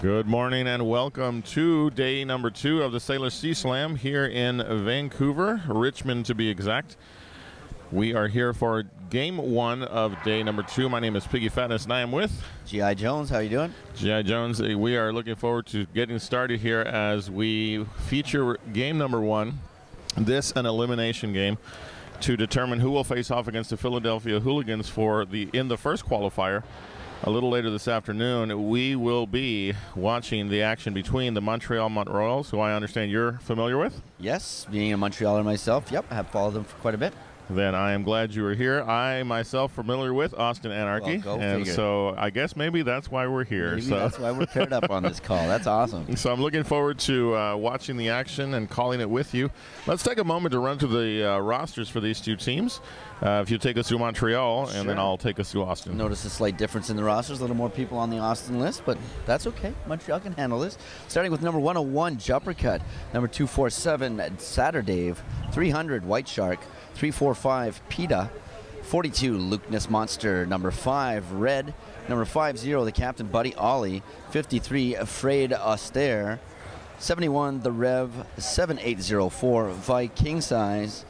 Good morning and welcome to day number 2 of the Salish Sea Slam here in Vancouver, Richmond to be exact. We are here for game 1 of day number 2. My name is Piggy Fatness and I am with G.I. Jones. How you doing? G.I. Jones. We are looking forward to getting started here as we feature game number 1. This an elimination game to determine who will face off against the Philadelphia Hooligans in the first qualifier. A little later this afternoon, we will be watching the action between the Montreal Mont-Royals, who I understand you're familiar with. Yes, being a Montrealer myself, yep, I have followed them for quite a bit. Then I am glad you were here. I myself familiar with Austin Anarchy, well, and so I guess maybe that's why we're here. Maybe that's why we're paired up on this call. That's awesome. So I'm looking forward to watching the action and calling it with you. Let's take a moment to run through the rosters for these two teams. If you take us through Montreal, and then I'll take us through Austin. Notice a slight difference in the rosters. A little more people on the Austin list, but that's okay. Montreal can handle this. Starting with number 101, Jumpercut. Number 247, Saturday. 300, White Shark. 345, PETA. 42, Luke Ness Monster. Number 5, Red. Number 50, the Captain Buddy Ollie. 53, Afraid Austere. 71, The Rev. 7804, Viking Size.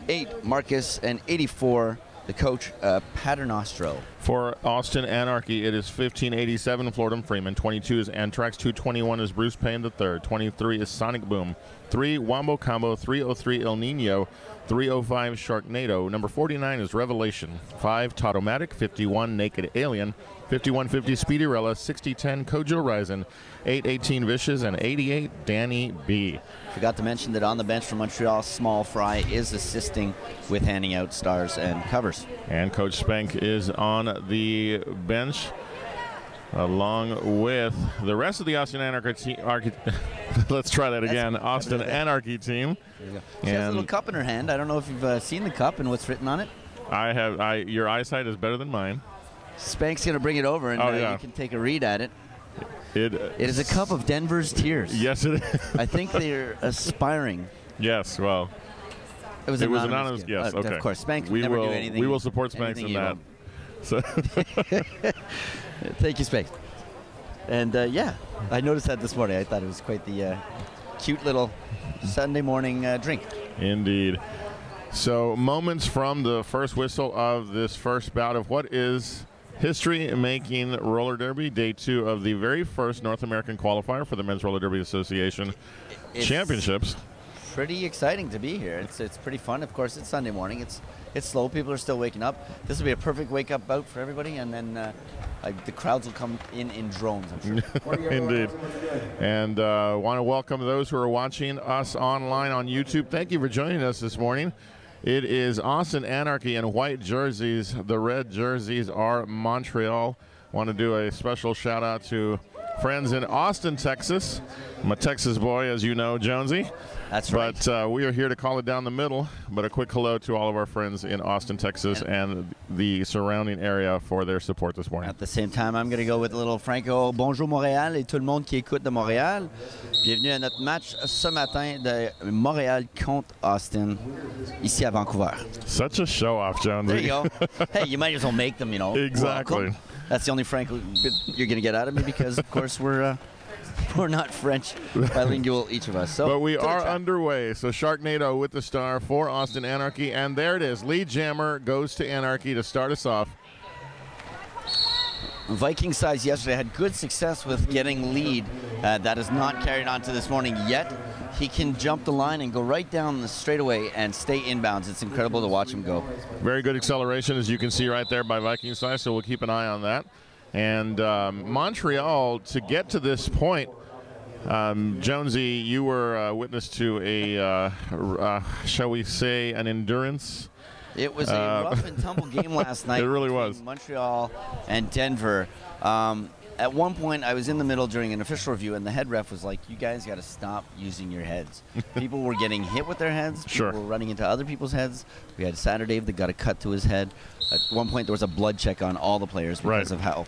8, Marcus, and 84, the coach, Paternostro. For Austin Anarchy, it is 1587, Florida Freeman. 22 is Antrax. 221 is Bruce Payne III. 23 is Sonic Boom. 3, Wombo Combo. 303, El Nino. 305, Sharknado. Number 49 is Revelation. 5, Tautomatic. 51, Naked Alien. 5150, Speedyrella. 6010, Kojo Ryzen. 818, Vicious. And 88, Danny B. Forgot to mention that on the bench for Montreal, Small Fry is assisting with handing out stars and covers. And Coach Spank is on the bench along with the rest of the Austin Anarchy team. Let's try that again. Austin Anarchy team. She has a little cup in her hand. I don't know if you've seen the cup and what's written on it. I have. Your eyesight is better than mine. Spank's going to bring it over, and you can take a read at it. It is a cup of Denver's tears. Yes, it is. I think they're aspiring. Yes, well. It was anonymous. Yes, okay. Of course, Spank we never will, do anything. We will support Spanks in that. So Thank you, Spanks. And yeah, I noticed that this morning. I thought it was quite the cute little Sunday morning drink. Indeed. So moments from the first whistle of this first bout of what is history-making roller derby, day 2 of the very first North American qualifier for the Men's Roller Derby Association Championships. Pretty exciting to be here. It's pretty fun. Of course, it's Sunday morning. It's slow. People are still waking up. This will be a perfect wake-up bout for everybody, and then the crowds will come in drones, I'm sure. Indeed. And want to welcome those who are watching us online on YouTube. Thank you for joining us this morning. It is Austin Anarchy in white jerseys. The red jerseys are Montreal. Want to do a special shout-out to friends in Austin, Texas. I'm a Texas boy, as you know, Jonesy. That's right. But we are here to call it down the middle. But a quick hello to all of our friends in Austin, Texas, and the surrounding area for their support this morning. At the same time, I'm going to go with a little Franco. Bonjour Montréal et tout le monde qui écoute de Montréal. Bienvenue à notre match ce matin de Montréal contre Austin, ici à Vancouver. Such a show-off, Jonesy. There you go. Hey, you might as well make them, you know. Exactly. Welcome. That's the only Franco you're going to get out of me because, of course, we're not French bilingual, each of us. So, but we are underway. So Sharknado with the star for Austin Anarchy. And there it is. Lead jammer goes to Anarchy to start us off. Viking Size yesterday had good success with getting lead. That is not carried on to this morning yet. He can jump the line and go right down the straightaway and stay inbounds. It's incredible to watch him go. Very good acceleration, as you can see right there by Viking Size, so we'll keep an eye on that. And Montreal, to get to this point, Jonesy, you were witness to a, shall we say, an endurance. It was a rough and tumble game last night. It really was. Montreal and Denver. At one point, I was in the middle during an official review, and the head ref was like, you guys got to stop using your heads. People were getting hit with their heads. People were running into other people's heads. We had Saturday that got a cut to his head. At one point, there was a blood check on all the players because of how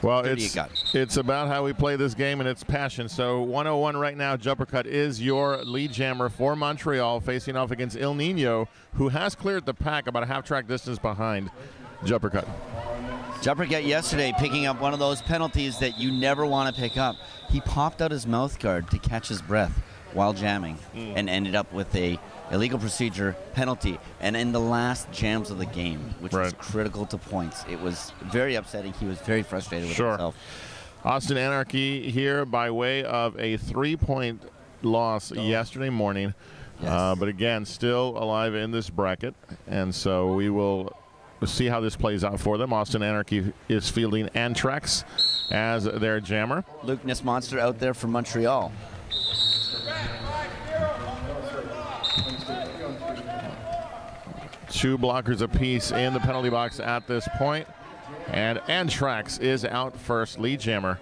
it's about how we play this game and its passion. So 101 right now, Jumpercut is your lead jammer for Montreal, facing off against El Nino, who has cleared the pack about a half-track distance behind Jumpercut. Jumpercut yesterday picking up one of those penalties that you never want to pick up. He popped out his mouth guard to catch his breath while jamming and ended up with a illegal procedure penalty, and in the last jams of the game, which was critical to points. It was very upsetting. He was very frustrated with himself. Austin Anarchy here by way of a 3-point loss yesterday morning, but again, still alive in this bracket, and so we will see how this plays out for them. Austin Anarchy is fielding Antrax as their jammer. Luke Nismonster out there for Montreal. Two blockers apiece in the penalty box at this point. And Antrax is out first, lead jammer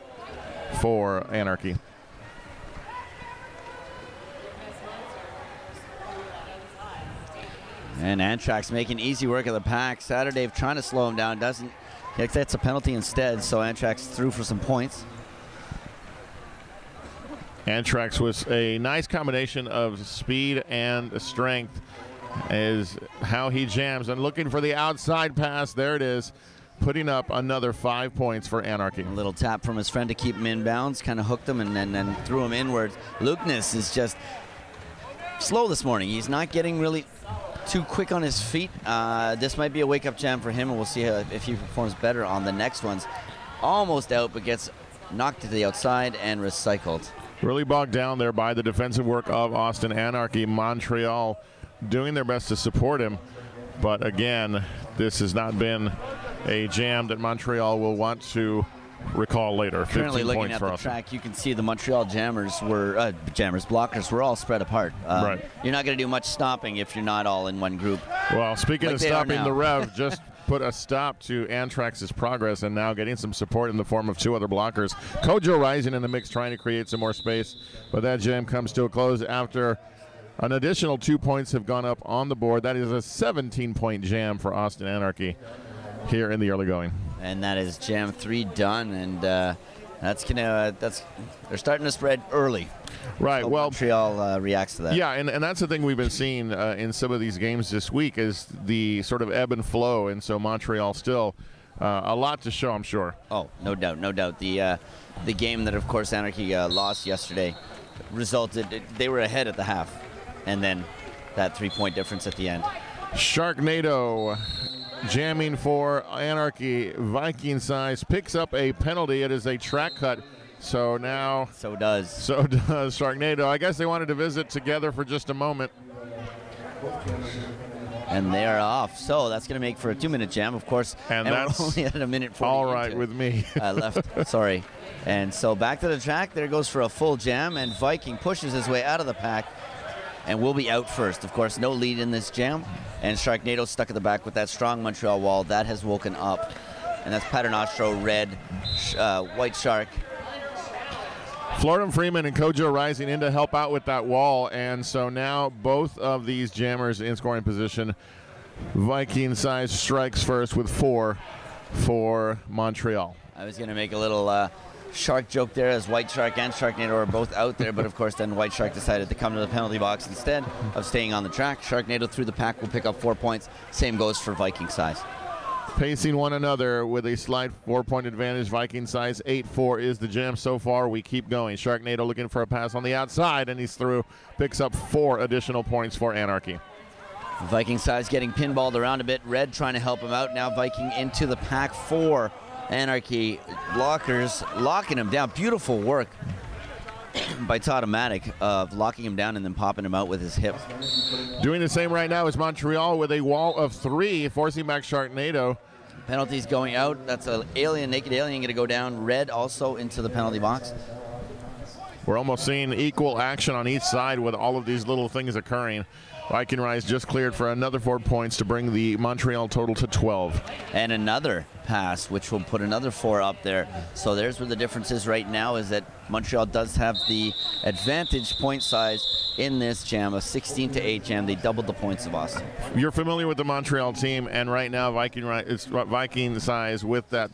for Anarchy. And Antrax making easy work of the pack. Saturday trying to slow him down. Doesn't. That's a penalty instead, so Antrax threw for some points. Antrax was a nice combination of speed and strength is how he jams, and looking for the outside pass. There it is, putting up another 5 points for Anarchy. A little tap from his friend to keep him in bounds, kind of hooked him and then threw him inwards. Lukeness is just slow this morning. He's not getting really too quick on his feet. This might be a wake-up jam for him, and we'll see if he performs better on the next ones. Almost out, but gets knocked to the outside and recycled. Really bogged down there by the defensive work of Austin Anarchy. Montreal doing their best to support him, but again, this has not been a jam that Montreal will want to recall later. Currently 15 looking points at for the Austin. track, you can see the Montreal blockers were all spread apart. You're not going to do much stopping if you're not all in one group. Well, speaking of stopping the Rev, just put a stop to Antrax's progress, and now getting some support in the form of two other blockers. Kojo Rising in the mix, trying to create some more space, but that jam comes to a close after an additional 2 points have gone up on the board. That is a 17-point jam for Austin Anarchy here in the early going. And that is jam 3 done, and they're starting to spread early. Right. So well, Montreal reacts to that. Yeah, and that's the thing we've been seeing in some of these games this week is the sort of ebb and flow, and so Montreal still a lot to show, I'm sure. Oh, no doubt, no doubt. The game that, of course, Anarchy lost yesterday resulted, they were ahead at the half, and then that 3-point difference at the end. Sharknado jamming for Anarchy. Viking Size picks up a penalty. It is a track cut. So now... So does Sharknado. I guess they wanted to visit together for just a moment. And they are off. So that's going to make for a 2-minute jam, of course. And that's we're only at a minute 40 all right with me. left. Sorry. And so back to the track. There goes for a full jam. And Viking pushes his way out of the pack and will be out first. Of course, no lead in this jam. And Sharknado stuck at the back with that strong Montreal wall. That has woken up. And that's Paternostro, Red, White Shark. Florida Freeman and Kojo Rising in to help out with that wall. And so now both of these jammers in scoring position. Viking Size strikes first with 4 for Montreal. I was going to make a little shark joke there, as White Shark and Sharknado are both out there, but of course then White Shark decided to come to the penalty box instead of staying on the track. Sharknado through the pack will pick up 4 points. Same goes for Viking Size. Pacing one another with a slight 4-point advantage. Viking Size 8-4 is the jam so far. We keep going. Sharknado looking for a pass on the outside, and he's through. Picks up 4 additional points for Anarchy. Viking Size getting pinballed around a bit. Red trying to help him out. Now Viking into the pack 4. Anarchy blockers locking him down. Beautiful work by Tautomatic of locking him down and then popping him out with his hip. Doing the same right now is Montreal with a wall of 3, forcing back Sharknado. Penalties going out. That's an alien, naked alien going to go down. Red also into the penalty box. We're almost seeing equal action on each side with all of these little things occurring. Viking Rise just cleared for another 4 points to bring the Montreal total to 12. And another pass, which will put another 4 up there. So there's where the difference is right now, is that Montreal does have the advantage point size in this jam, a 16-8 jam. They doubled the points of Austin. You're familiar with the Montreal team, and right now Viking Size with that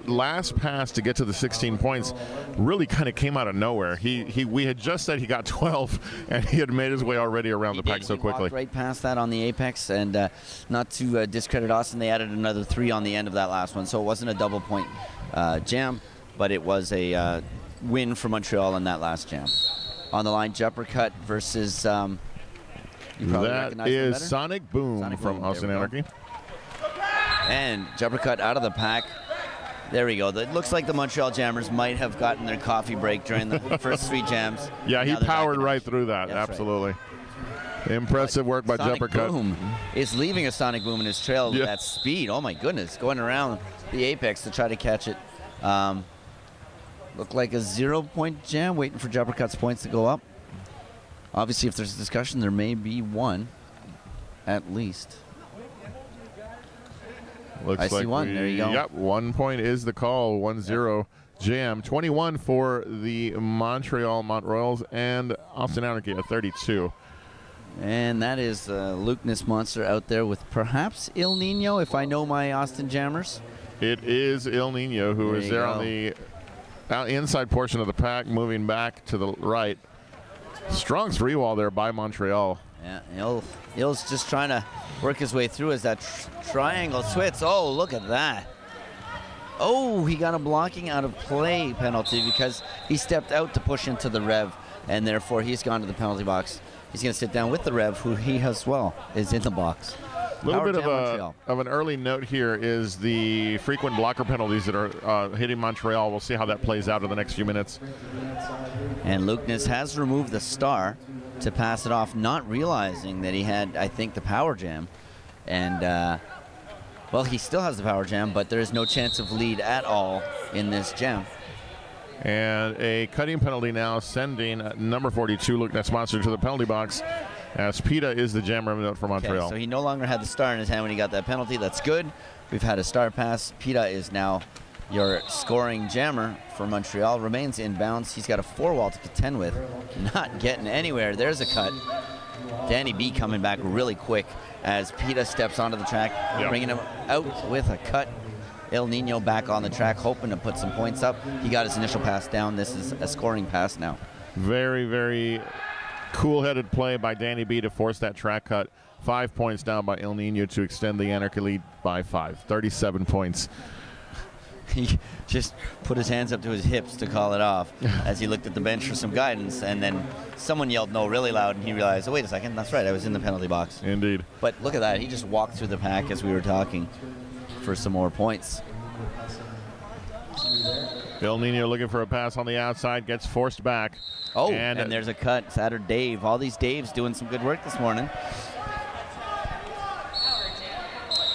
last pass to get to the 16 points really kind of came out of nowhere. We had just said he got 12, and he had made his way already around the pack so quickly. Walked right past that on the apex, and not to discredit Austin, they added another 3 on the end of that last one, so it wasn't a double point jam, but it was a win for Montreal in that last jam. On the line, Jumper Cut versus. That is Sonic Boom from Austin Anarchy. And Jumper Cut out of the pack. There we go. It looks like the Montreal Jammers might have gotten their coffee break during the first 3 jams. Yeah, he powered right through that. That's absolutely. Right. Impressive work by Jumper Cut. Boom is leaving a Sonic Boom in his trail with that speed. Oh, my goodness. Going around the apex to try to catch it. Looked like a 0-point jam, waiting for Jumper Cut's points to go up. Obviously, if there's a discussion, there may be one, at least. Looks like see one. There you go. Yep, 1 point is the call. 1-0 jam. 21 for the Montreal Montroyals, and Austin Anarchy at 32. And that is Lukeness Monster out there with perhaps Il Nino, if I know my Austin Jammers. It is Il Nino who is there on the inside portion of the pack, moving back to the right. Strong 3-wall there by Montreal. Yeah, Il's just trying to work his way through as that triangle switch. Oh, look at that. Oh, he got a blocking out of play penalty because he stepped out to push into the Rev, and therefore he's gone to the penalty box. He's going to sit down with the Rev, who he as well is in the box. A little bit of an early note here is the frequent blocker penalties that are hitting Montreal. We'll see how that plays out in the next few minutes. And Lukeness has removed the star to pass it off, not realizing that he had, I think, the power jam. And, well, he still has the power jam, but there is no chance of lead at all in this jam. And a cutting penalty now sending number 42, Lukeness Monster, to the penalty box, as PETA is the jammer note for Montreal. Okay, so he no longer had the star in his hand when he got that penalty. That's good. We've had a star pass. PETA is now your scoring jammer for Montreal. Remains in bounds. He's got a 4-wall to contend with. Not getting anywhere. There's a cut. Danny B coming back really quick as PETA steps onto the track, bringing him out with a cut. Il Nino back on the track, hoping to put some points up. He got his initial pass down. This is a scoring pass now. Very, very cool-headed play by Danny B to force that track cut. 5 points down by Il Nino to extend the Anarchy lead by 5. 37 points. He just put his hands up to his hips to call it off as he looked at the bench for some guidance, and then someone yelled no really loud, and he realized, oh, wait a second, that's right, I was in the penalty box. Indeed. But look at that. He just walked through the pack as we were talking for some more points. Il Nino looking for a pass on the outside, gets forced back. Oh, and there's a cut. Saturday Dave. All these Daves doing some good work this morning.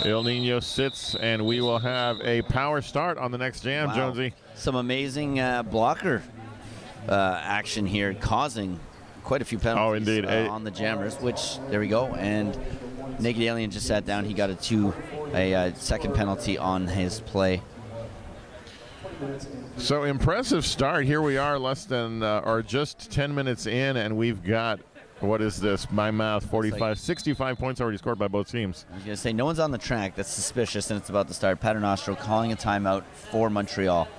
Il Nino sits, and we will have a power start on the next jam, Jonesy. Some amazing blocker action here, causing quite a few penalties on the jammers, which, there we go. And Naked Alien just sat down. He got a second penalty on his play. So impressive start. Here we are less than or just 10 minutes in, and we've got, what is this? My math, 45, 65 points already scored by both teams. I was going to say, no one's on the track. That's suspicious, and it's about to start. Paternostro calling a timeout for Montreal.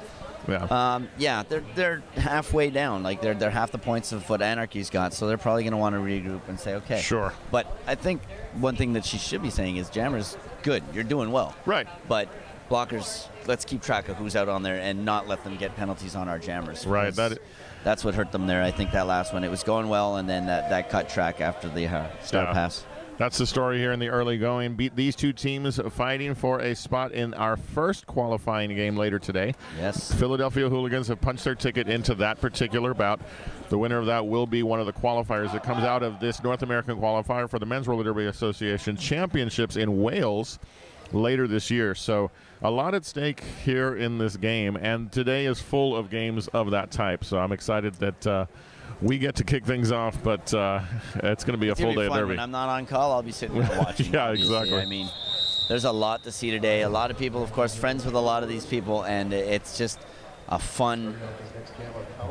Yeah. They're halfway down. Like they're half the points of what Anarchy's got, so they're probably going to want to regroup and say, okay. Sure. But I think one thing that she should be saying is, Jammers, good, you're doing well. Right. But blockers, let's keep track of who's out on there and not let them get penalties on our jammers. Right. That's what hurt them there. I think that last one, it was going well, and then that cut track after the star pass. That's the story here in the early going. These two teams fighting for a spot in our first qualifying game later today. Yes. Philadelphia Hooligans have punched their ticket into that particular bout. The winner of that will be one of the qualifiers that comes out of this North American qualifier for the Men's Roller Derby Association Championships in Wales later this year. So a lot at stake here in this game, and today is full of games of that type. So I'm excited that we get to kick things off, but it's going to be a full day of derby. When I'm not on call, I'll be sitting there watching. Yeah, exactly. I mean, there's a lot to see today. A lot of people, of course, friends with a lot of these people, and it's just a fun,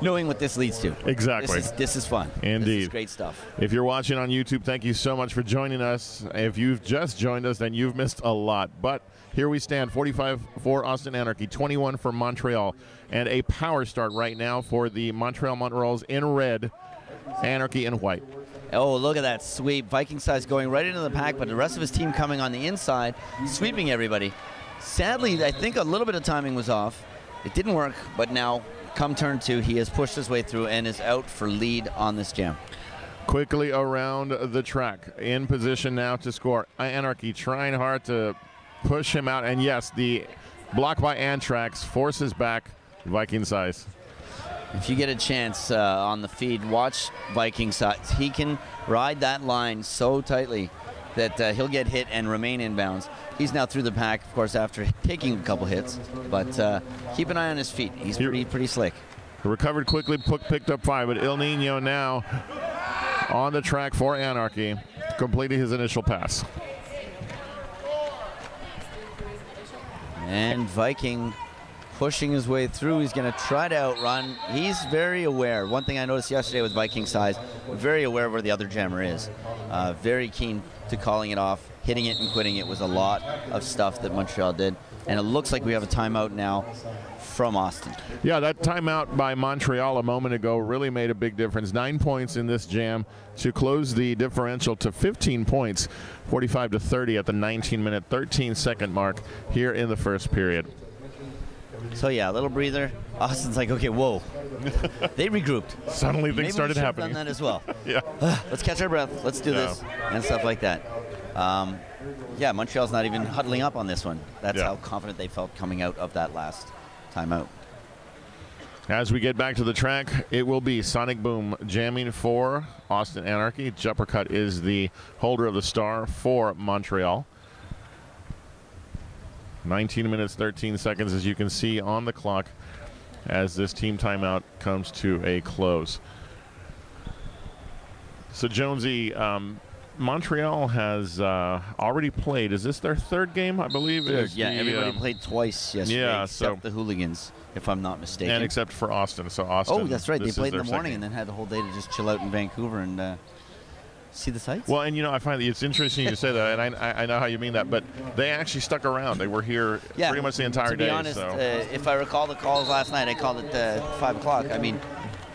knowing what this leads to. Exactly. This is fun. Indeed. This is great stuff. If you're watching on YouTube, thank you so much for joining us. If you've just joined us, then you've missed a lot. But here we stand, 45 for Austin Anarchy, 21 for Montreal, and a power start right now for the Montreal Montrolls in red, Anarchy in white. Oh, look at that sweep. Viking Size going right into the pack, but the rest of his team coming on the inside, sweeping everybody. Sadly, I think a little bit of timing was off. It didn't work, but now, come turn 2, he has pushed his way through and is out for lead on this jam. Quickly around the track, in position now to score. Anarchy trying hard to push him out, and yes, the block by Antrax forces back Viking Size. If you get a chance on the feed, watch Viking Size. He can ride that line so tightly that he'll get hit and remain inbounds. He's now through the pack, of course, after taking a couple hits, but keep an eye on his feet. He's pretty slick. Recovered quickly, picked up 5, but El Nino now on the track for Anarchy, completing his initial pass. And Viking pushing his way through. He's going to try to outrun. He's very aware. One thing I noticed yesterday with Viking Size, very aware of where the other jammer is. Very keen to calling it off. Hitting it and quitting it was a lot of stuff that Montreal did. And it looks like we have a timeout now from Austin. Yeah, that timeout by Montreal a moment ago really made a big difference. 9 points in this jam to close the differential to 15 points, 45-30 at the 19-minute, 13-second mark here in the first period. So yeah, a little breather. Austin's like, okay, whoa. They regrouped. Suddenly things started happening. Done that as well. Yeah. Let's catch our breath. Let's do this and stuff like that. Yeah, Montreal's not even huddling up on this one. That's how confident they felt coming out of that last timeout. As we get back to the track, it will be Sonic Boom jamming for Austin Anarchy. Juppercut is the holder of the star for Montreal. 19 minutes, 13 seconds, as you can see on the clock, as this team timeout comes to a close. So, Jonesy, Montreal has already played. Is this their third game, I believe? Yeah, everybody played twice yesterday, except the Hooligans, if I'm not mistaken. And except for Austin. So, Austin. Oh, that's right. They played in the morning and then had the whole day to just chill out in Vancouver and see the sights. Well, and I find it's interesting you say that, and I know how you mean that, but they actually stuck around. They were here pretty much the entire day. To be honest, if I recall the calls last night, I called it 5 o'clock. I mean,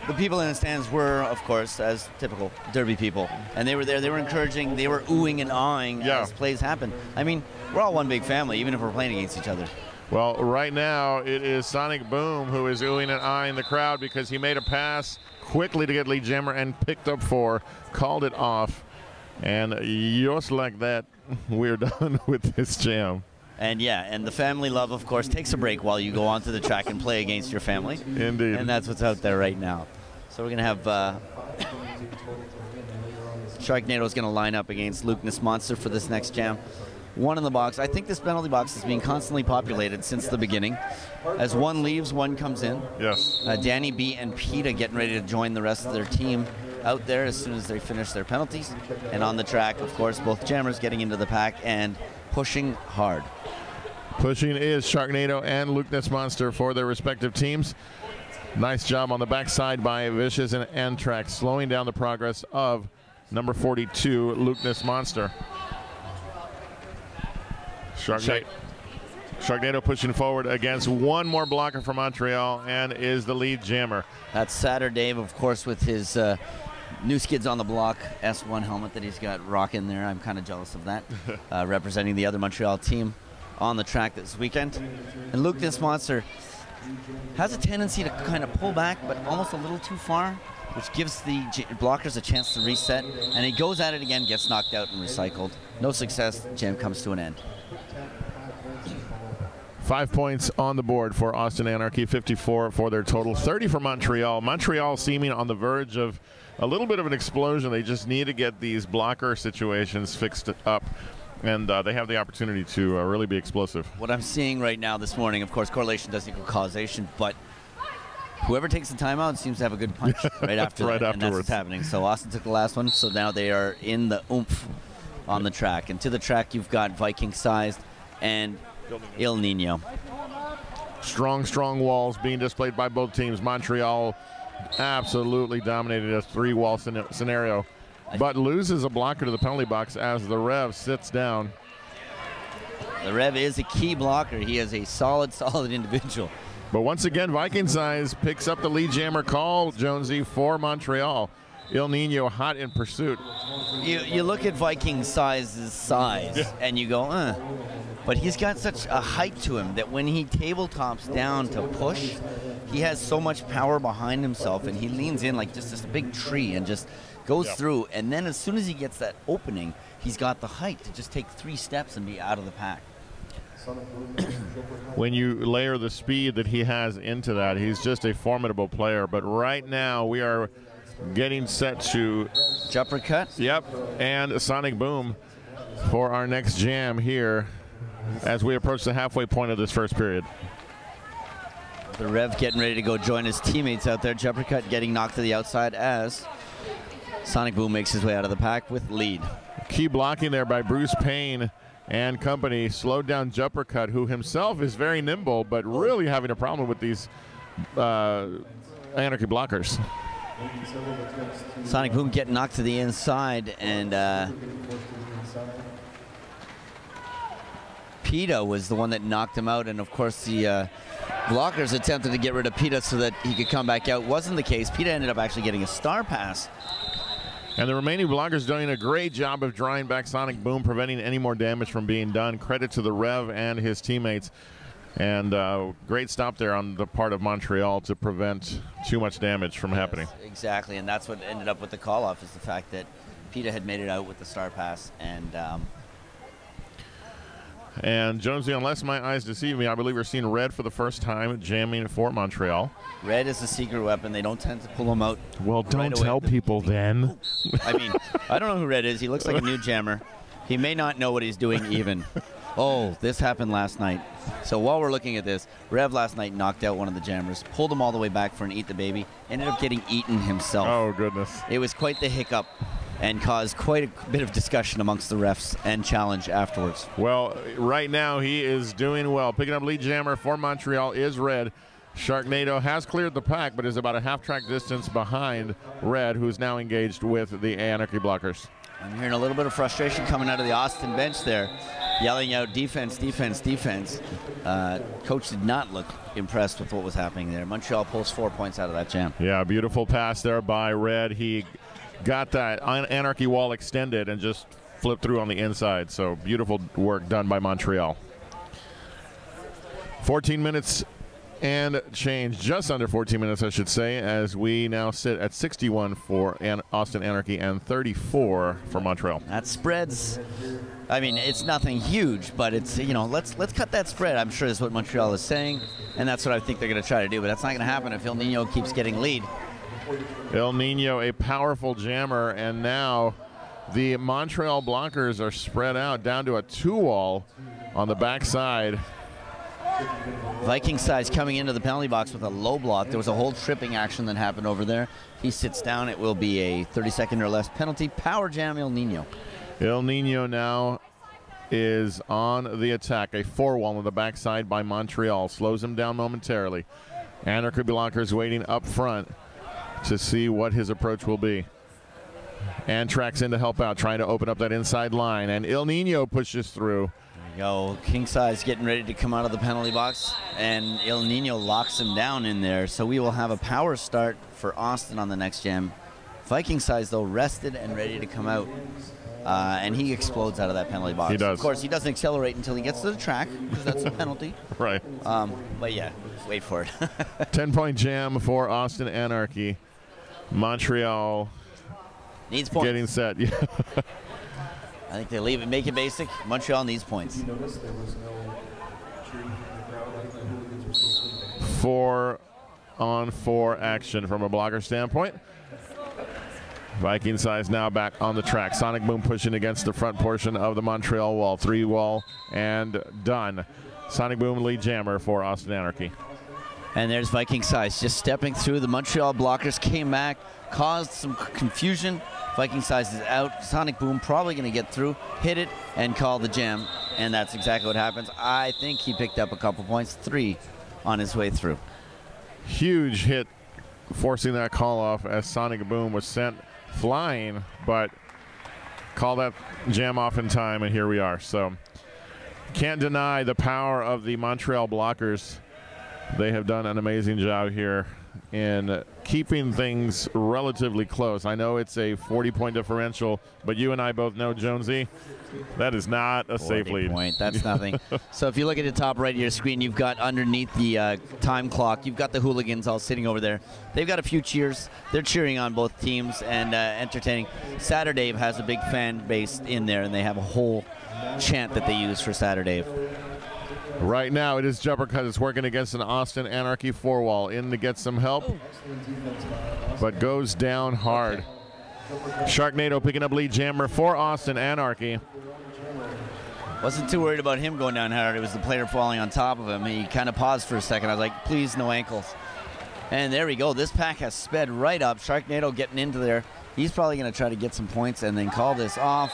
the people in the stands were, of course, as typical Derby people, and they were there. They were encouraging. They were oohing and aahing as plays happened. I mean, we're all one big family, even if we're playing against each other. Well, right now it is Sonic Boom who is oohing and aahing the crowd because he made a pass quickly to get lead jammer and picked up 4, called it off, and just like that, we're done with this jam. And and the family love, of course, takes a break while you go onto the track and play against your family. Indeed. And that's what's out there right now. So we're going to have Sharknado's going to line up against Luke Monster for this next jam. 1 in the box. I think this penalty box is being constantly populated since the beginning. As 1 leaves, 1 comes in. Yes. Danny B and PETA getting ready to join the rest of their team out there as soon as they finish their penalties. And on the track, of course, both jammers getting into the pack and pushing hard. Pushing is Sharknado and Luke Monster for their respective teams. Nice job on the backside by Vicious and Antrax, slowing down the progress of number 42, Luke Monster. Sharknado pushing forward against 1 more blocker from Montreal and is the lead jammer. That's Saturday, of course, with his new skids on the block S1 helmet that he's got rocking there. I'm kind of jealous of that. Representing the other Montreal team on the track this weekend. And Luke Monster has a tendency to kind of pull back, but almost a little too far, which gives the blockers a chance to reset. And he goes at it again, gets knocked out and recycled. No success, jam comes to an end. 5 points on the board for Austin Anarchy, 54 for their total, 30 for Montreal. Montreal seeming on the verge of a little bit of an explosion. They just need to get these blocker situations fixed up, and they have the opportunity to really be explosive. What I'm seeing right now this morning, of course, correlation doesn't equal causation, but whoever takes the timeout seems to have a good punch right after that, afterwards. And that's what's happening. So Austin took the last one, so now they are in the oomph on the track. And to the track, you've got Viking Sized and El Nino. Strong walls being displayed by both teams. Montreal absolutely dominated a 3-wall scenario, but loses a blocker to the penalty box as the Rev sits down. The Rev is a key blocker. He is a solid individual. But once again, Viking Size picks up the lead jammer call, Jonesy, for Montreal. El Nino hot in pursuit. You look at Viking Size's size, and you go, but he's got such a height to him that when he tabletops down to push, he has so much power behind himself, and he leans in like just this big tree and just goes through. And then as soon as he gets that opening, he's got the height to just take 3 steps and be out of the pack. When you layer the speed that he has into that, he's just a formidable player. But right now we are getting set to jumper cut. Yep, and a Sonic Boom for our next jam here as we approach the halfway point of this first period. The Rev getting ready to go join his teammates out there. Jumper cut getting knocked to the outside as Sonic Boom makes his way out of the pack with lead. Key blocking there by Bruce Payne and company. Slowed down Jumper Cut, who himself is very nimble, but really having a problem with these Anarchy blockers. Sonic Boom getting knocked to the inside, and PETA was the one that knocked him out, and of course the blockers attempted to get rid of PETA so that he could come back out. Wasn't the case. PETA ended up actually getting a star pass. And the remaining blockers doing a great job of drawing back Sonic Boom, preventing any more damage from being done. Credit to the Rev and his teammates. And great stop there on the part of Montreal to prevent too much damage from happening. Exactly, and that's what ended up with the call-off, is the fact that PETA had made it out with the star pass. And Jonesy, unless my eyes deceive me, I believe we're seeing Red for the first time jamming for Montreal. Red is a secret weapon. They don't tend to pull them out. Well, don't tell people then. I mean, I don't know who Red is. He looks like a new jammer. He may not know what he's doing even. Oh, this happened last night. So while we're looking at this, Rev last night knocked out one of the jammers, pulled him all the way back for an Eat the Baby, ended up getting eaten himself. Oh, goodness. It was quite the hiccup and caused quite a bit of discussion amongst the refs and challenge afterwards. Well, right now he is doing well. Picking up lead jammer for Montreal is Red. Sharknado has cleared the pack, but is about a half-track distance behind Red, who's now engaged with the Anarchy blockers. I'm hearing a little bit of frustration coming out of the Austin bench there, yelling out defense, defense, defense. Coach did not look impressed with what was happening there. Montreal pulls 4 points out of that jam. Yeah, beautiful pass there by Red. He got that Anarchy wall extended and just flipped through on the inside. So beautiful work done by Montreal. 14 minutes and change, just under 14 minutes, I should say, as we now sit at 61 for Austin Anarchy and 34 for Montreal. That spreads. I mean, it's nothing huge, but it's, you know, let's cut that spread, I'm sure is what Montreal is saying, and that's what I think they're going to try to do, but that's not going to happen if El Nino keeps getting lead. El Nino, a powerful jammer, and now the Montreal blockers are spread out down to a 2-wall on the backside. Viking Size coming into the penalty box with a low block. There was a whole tripping action that happened over there. He sits down. It will be a 30-second or less penalty. Power jam El Nino. El Nino now is on the attack. A 4-wall on the backside by Montreal. Slows him down momentarily. Anarchy blockers waiting up front to see what his approach will be. And tracks in to help out, trying to open up that inside line. And El Nino pushes through. Go. King Size getting ready to come out of the penalty box, and El Nino locks him down in there. So we will have a power start for Austin on the next jam. Viking Size, though, rested and ready to come out, and he explodes out of that penalty box. He does. Of course, he doesn't accelerate until he gets to the track, because that's a penalty. Right. But yeah, wait for it. 10-point jam for Austin Anarchy. Montreal needs points. Getting set. Yeah. I think they leave it, make it basic. Montreal needs points. 4-on-4 action from a blocker standpoint. Viking Size now back on the track. Sonic Boom pushing against the front portion of the Montreal wall. 3-wall and done. Sonic Boom lead jammer for Austin Anarchy. And there's Viking Size just stepping through. The Montreal blockers came back, caused some confusion. Viking Size is out. Sonic Boom probably going to get through, hit it, and call the jam. And that's exactly what happens. I think he picked up a couple points. 3 on his way through. Huge hit forcing that call off as Sonic Boom was sent flying, but call that jam off in time, and here we are. So can't deny the power of the Montreal blockers. They have done an amazing job here in keeping things relatively close. I know it's a 40-point differential, but you and I both know, Jonesy, that is not a safe lead. Point. That's nothing. So if you look at the top right of your screen, you've got underneath the time clock, you've got the hooligans all sitting over there. They've got a few cheers. They're cheering on both teams and entertaining. Saturday has a big fan base in there, and they have a whole chant that they use for Saturday. Right now, it is Jumpercut. It's working against an Austin Anarchy four-wall. In to get some help, but goes down hard. Okay. Sharknado picking up lead jammer for Austin Anarchy. Wasn't too worried about him going down hard. It was the player falling on top of him. He kind of paused for a second. I was like, please, no ankles. And there we go. This pack has sped right up. Sharknado getting into there. He's probably going to try to get some points and then call this off.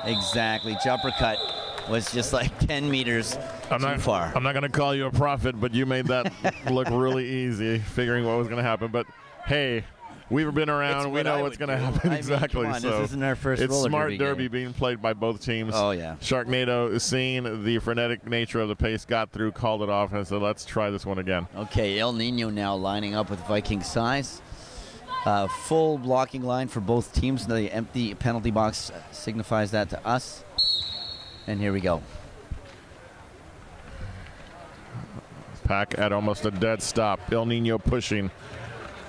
Exactly. Jumpercut was just like 10 meters too far. I'm not going to call you a prophet, but you made that look really easy, figuring what was going to happen. But, hey, we've been around. We know what's going to happen. Exactly. Come on, so this isn't our first it's roller smart derby game. being played by both teams. Oh, yeah. Sharknado, seeing the frenetic nature of the pace, got through, called it off, and said, let's try this one again. Okay, El Nino now lining up with Viking size. Full blocking line for both teams. The empty penalty box signifies that to us. And here we go. Pack at almost a dead stop. El Nino pushing.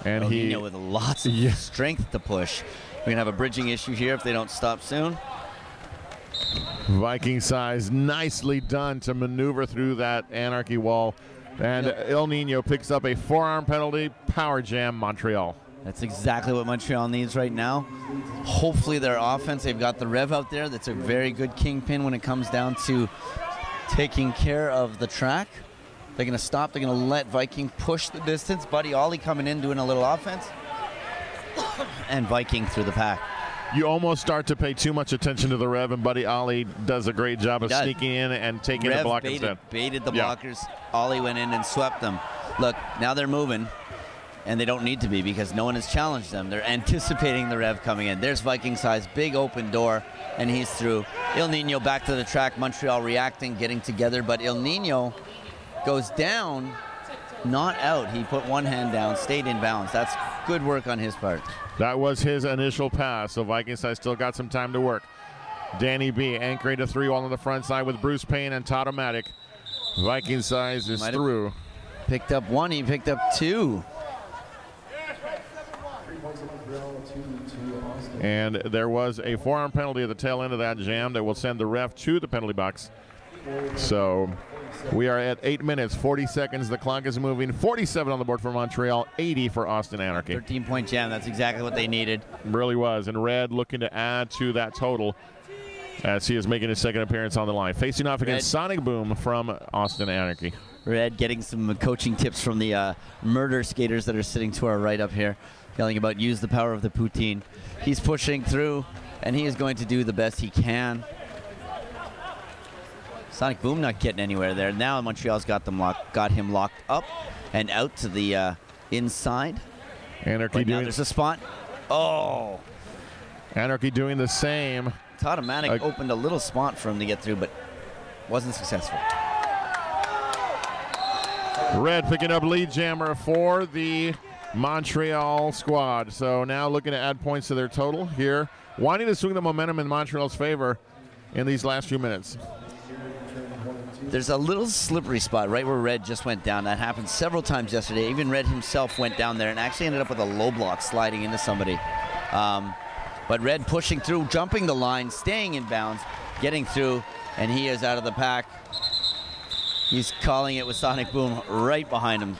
And El Nino with lots of strength to push. We're going to have a bridging issue here if they don't stop soon. Viking size nicely done to maneuver through that Anarchy wall. And El Nino picks up a forearm penalty. Power jam Montreal. That's exactly what Montreal needs right now. Hopefully their offense, they've got the Rev out there. That's a very good kingpin when it comes down to taking care of the track. They're going to stop. They're going to let Viking push the distance. Buddy Ollie coming in, doing a little offense. And Viking through the pack. You almost start to pay too much attention to the Rev, and Buddy Ollie does a great job of sneaking in and taking Rev the blockers baited the blockers. Ollie went in and swept them. Look, now they're moving. And they don't need to be because no one has challenged them. They're anticipating the Rev coming in. There's Viking size, big open door, and he's through. El Nino back to the track. Montreal reacting, getting together, but El Nino goes down, not out. He put one hand down, stayed in bounds. That's good work on his part. That was his initial pass, so Viking size still got some time to work. Danny B anchoring to 3-1 on the front side with Bruce Payne and Todd-O-Matic. Viking size is through. Picked up one, he picked up two. And there was a forearm penalty at the tail end of that jam that will send the ref to the penalty box. So we are at 8 minutes, 40 seconds. The clock is moving. 47 on the board for Montreal, 80 for Austin Anarchy. 13-point jam. That's exactly what they needed. Really was. And Red looking to add to that total as he is making his second appearance on the line. Facing off against Sonic Boom from Austin Anarchy. Red getting some coaching tips from the murder skaters that are sitting to our right up here, yelling about use the power of the poutine. He's pushing through, and he is going to do the best he can. Sonic Boom not getting anywhere there. Now Montreal's got him locked up and out to the inside. Anarchy now there's a spot. Oh! Anarchy doing the same. Todd-O-Matic opened a little spot for him to get through, but wasn't successful. Red picking up lead jammer for the Montreal squad. So now looking to add points to their total here. Wanting to swing the momentum in Montreal's favor in these last few minutes. There's a little slippery spot right where Red just went down. That happened several times yesterday. Even Red himself went down there and actually ended up with a low block sliding into somebody. But Red pushing through, jumping the line, staying in bounds, getting through, and he is out of the pack. He's calling it with Sonic Boom right behind him.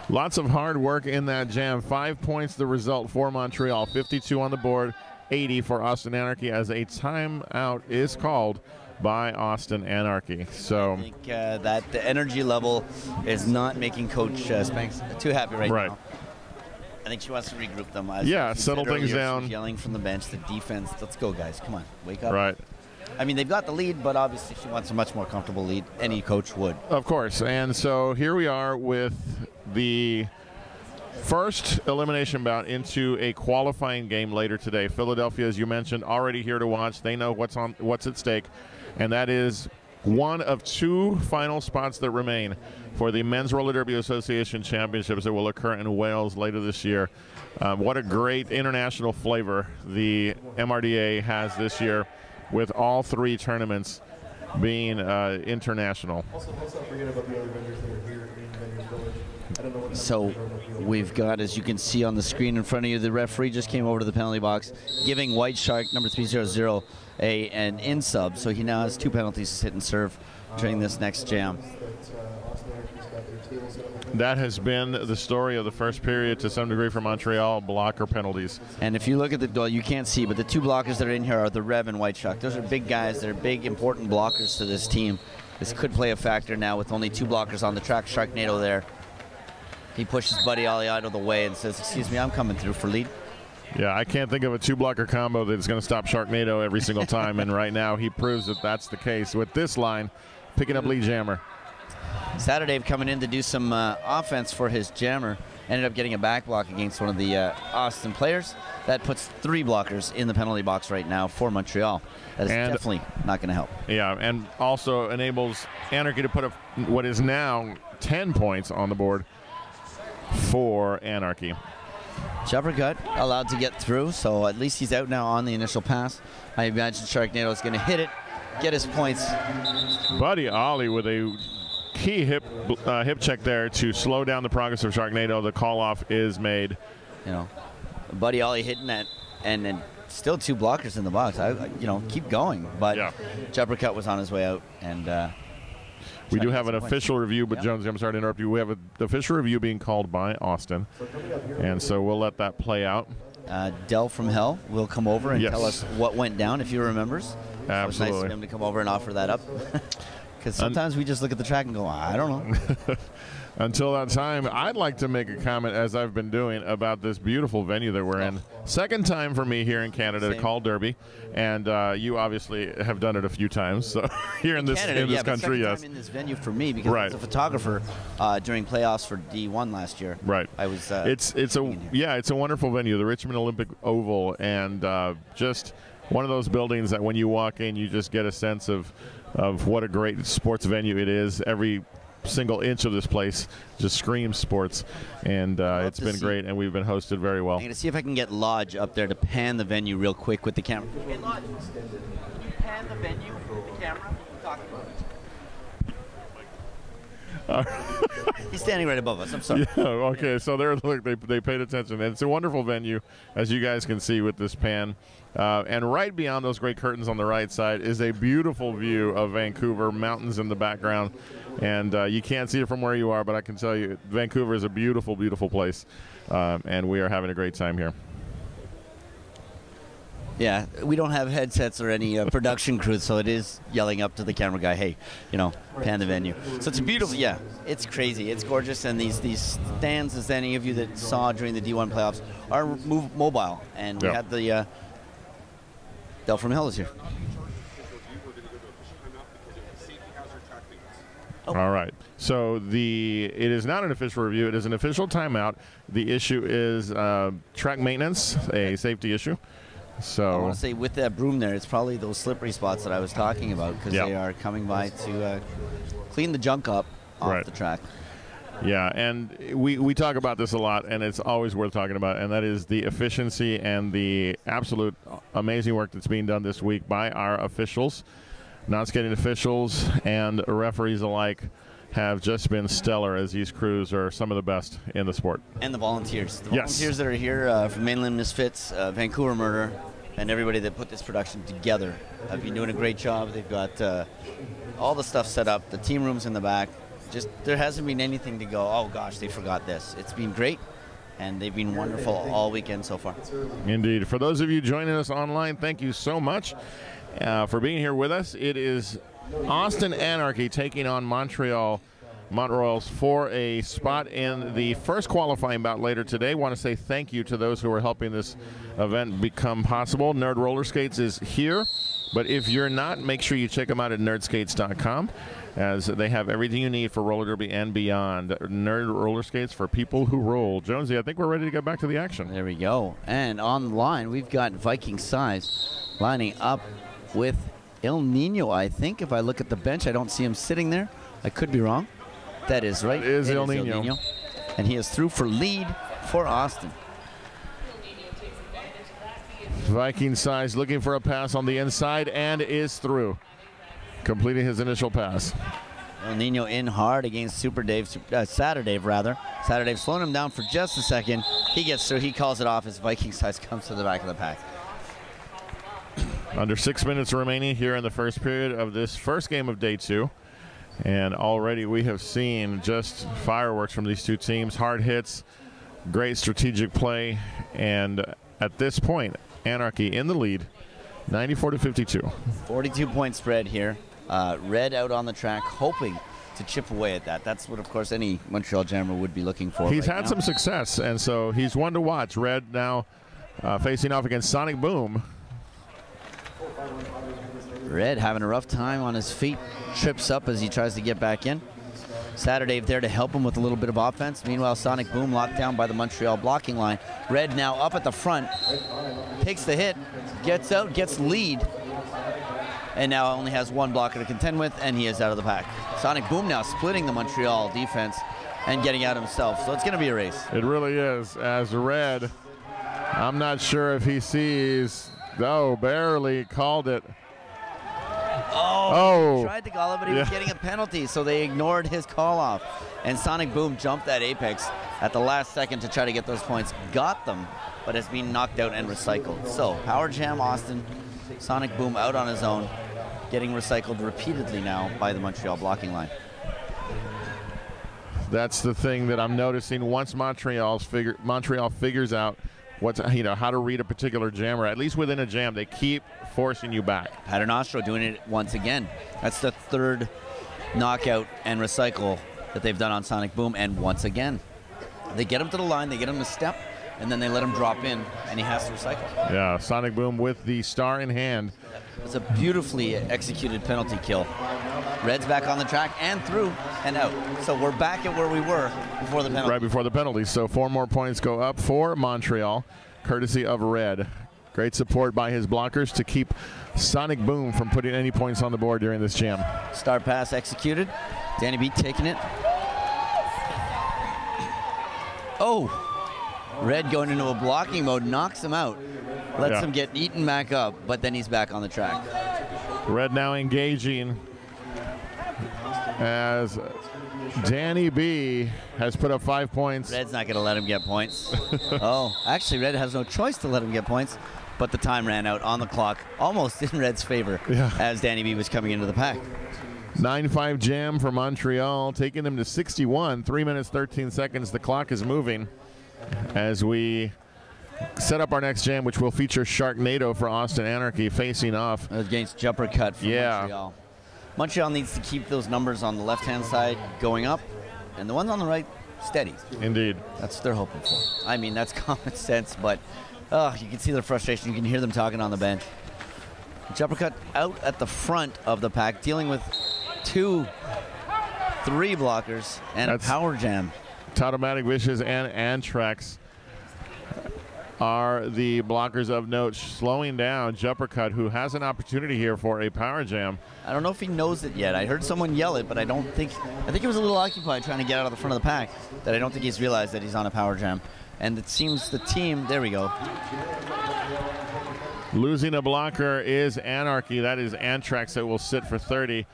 Lots of hard work in that jam. 5 points the result for Montreal. 52 on the board, 80 for Austin Anarchy as a timeout is called by Austin Anarchy. So I think that the energy level is not making Coach Spanks too happy right now. I think she wants to regroup them. Settle things down. She's yelling from the bench, the defense. Let's go, guys. Come on, wake up. Right. I mean, they've got the lead, but obviously she wants a much more comfortable lead. Any coach would. Of course. And so here we are with the first elimination bout into a qualifying game later today. Philadelphia, as you mentioned, already here to watch. They know what's at stake, and that is one of 2 final spots that remain for the Men's Roller Derby Association Championships that will occur in Wales later this year. What a great international flavor the MRDA has this year, with all 3 tournaments being international. Also, let's not forget about the other vendors that are here in Vendors Village. I don't know what So we've got, as you can see on the screen in front of you, the referee just came over to the penalty box, giving White Shark number 300 an in sub. So he now has 2 penalties to hit and serve during this next jam. That has been the story of the first period to some degree for Montreal, blocker penalties. And if you look at the, well, you can't see, but the 2 blockers that are in here are the Rev and White Shark. Those are big guys. They're big, important blockers to this team. This could play a factor now with only 2 blockers on the track. Sharknado there. He pushes Buddy Ollie out of the way and says, excuse me, I'm coming through for lead. Yeah, I can't think of a 2-blocker combo that's going to stop Sharknado every single time, and right now he proves that that's the case with this line, picking up lead jammer. Saturday coming in to do some offense for his jammer. Ended up getting a back block against one of the Austin players. That puts 3 blockers in the penalty box right now for Montreal. That is definitely not going to help. Yeah, and also enables Anarchy to put up what is now 10 points on the board for Anarchy. Jumpercut allowed to get through, so at least he's out now on the initial pass. I imagine Sharknado is going to hit it, get his points. Buddy Ollie with a key hip check there to slow down the progress of Sharknado. The call-off is made. You know, Buddy Ollie hitting that, and then still 2 blockers in the box. You know, keep going. But yeah. Jumpercut was on his way out, and we do have an official review, but Jones, I'm sorry to interrupt you. We have an official review being called by Austin, and so we'll let that play out. Del from Hell will come over and tell us what went down, if he remembers. Absolutely. It was nice of him to come over and offer that up. Because sometimes we just look at the track and go, I don't know. Until that time, I'd like to make a comment, as I've been doing, about this beautiful venue that we're in. Second time for me here in Canada to call Derby, and you obviously have done it a few times. So here in this Canada, country, but yes. Time in this venue for me, because I was a photographer during playoffs for D1 last year. Right. I was. It's a wonderful venue, the Richmond Olympic Oval, and just one of those buildings that when you walk in, you just get a sense of what a great sports venue it is. Every single inch of this place just screams sports, and it's been great, and we've been hosted very well. I'm going to see if I can get Lodge up there to pan the venue real quick with the camera. Hey, Lodge, can you pan the venue with the camera? Talking about He's standing right above us. I'm sorry. Yeah, okay, so they paid attention, and it's a wonderful venue, as you guys can see with this pan. And right beyond those great curtains on the right side is a beautiful view of Vancouver, mountains in the background. And you can't see it from where you are, but I can tell you Vancouver is a beautiful, beautiful place. And we are having a great time here. Yeah, we don't have headsets or any production crew, so it is yelling up to the camera guy, hey, you know, pan the venue. So it's beautiful. Yeah, it's crazy. It's gorgeous. And these stands, as any of you that saw during the D1 playoffs, are mobile. And we had the Del from Hell is here. All right. So it is not an official review. It is an official timeout. The issue is track maintenance, a safety issue. So I want to say with that broom there, it's probably those slippery spots that I was talking about, because they are coming by to clean the junk up off the track. Yeah, and we talk about this a lot, and it's always worth talking about, and that is the efficiency and the absolute amazing work that's being done this week by our officials. Non-skating officials and referees alike have just been stellar, as these crews are some of the best in the sport. And the volunteers. The volunteers that are here from Mainland Misfits, Vancouver Murder, and everybody that put this production together have been doing a great job. They've got all the stuff set up, the team rooms in the back. Just there hasn't been anything to go, oh gosh, they forgot this. It's been great, and they've been wonderful all weekend so far. Indeed. For those of you joining us online, thank you so much for being here with us. It is Austin Anarchy taking on Montreal Montroyals for a spot in the first qualifying bout later today. Want to say thank you to those who are helping this event become possible. Nerd Roller Skates is here But if you're not, make sure you check them out at nerdskates.com, as they have everything you need for roller derby and beyond. Nerd roller skates for people who roll. Jonesy, I think we're ready to get back to the action. There we go. And on the line, we've got Viking Size lining up with El Nino, I think. If I look at the bench, I don't see him sitting there. I could be wrong. That is right. It is El Nino. And he is through for lead for Austin. Viking Size looking for a pass on the inside and is through, completing his initial pass. El Nino in hard against Super Dave, Saturdave rather. Saturdave slowing him down for just a second. He gets through, he calls it off as Viking Size comes to the back of the pack. Under 6 minutes remaining here in the first period of this first game of day 2. And already we have seen just fireworks from these two teams. Hard hits, great strategic play, and at this point, Anarchy in the lead, 94-52. 42-point spread here. Red out on the track, hoping to chip away at that. That's what, of course, any Montreal Jammer would be looking for. He's had some success, and so he's one to watch. Red now facing off against Sonic Boom. Red having a rough time on his feet, trips up as he tries to get back in. Saturday there to help him with a little bit of offense. Meanwhile, Sonic Boom locked down by the Montreal blocking line. Red now up at the front, takes the hit, gets out, gets lead, and now only has one blocker to contend with, and he is out of the pack. Sonic Boom now splitting the Montreal defense and getting out himself, so it's going to be a race. It really is, as Red, I'm not sure if he sees, barely called it. He tried to call it, but he was getting a penalty, so they ignored his call-off. And Sonic Boom jumped that apex at the last second to try to get those points. Got them, but has been knocked out and recycled. So, Power Jam Austin, Sonic Boom out on his own, getting recycled repeatedly now by the Montreal blocking line. That's the thing that I'm noticing. Once Montreal figures out how to read a particular jammer, at least within a jam, they keep forcing you back. Paternostro doing it once again. That's the third knockout and recycle that they've done on Sonic Boom, and once again, they get him to the line, they get him to step, and then they let him drop in, and he has to recycle. Yeah, Sonic Boom with the star in hand. It's a beautifully executed penalty kill. Red's back on the track and through and out. So we're back at where we were before the penalty. Right before the penalty. So 4 more points go up for Montreal, courtesy of Red. Great support by his blockers to keep Sonic Boom from putting any points on the board during this jam. Star pass executed. Danny B taking it. Red going into a blocking mode, knocks him out. Lets him get eaten back up, but then he's back on the track. Red now engaging as Danny B has put up 5 points. Red's not going to let him get points. Actually, Red has no choice to let him get points, but the time ran out on the clock, almost in Red's favor, as Danny B was coming into the pack. 9-5 jam for Montreal, taking them to 61, 3 minutes, 13 seconds. The clock is moving as we set up our next jam, which will feature Sharknado for Austin Anarchy facing off against Jumper Cut for Montreal. Montreal needs to keep those numbers on the left-hand side going up, and the ones on the right steady. Indeed. That's what they're hoping for. I mean, that's common sense, but you can see their frustration. You can hear them talking on the bench. Jumper Cut out at the front of the pack, dealing with 2-3 blockers and a power jam. Tautomatic Vicious and Antrax are the blockers of note, slowing down Jumper Cut, who has an opportunity here for a power jam. I don't know if he knows it yet. I heard someone yell it, but I think he was a little occupied trying to get out of the front of the pack, that I don't think he's realized that he's on a power jam. And it seems the team, there we go. Losing a blocker is Anarchy. That is Antrax that will sit for 30.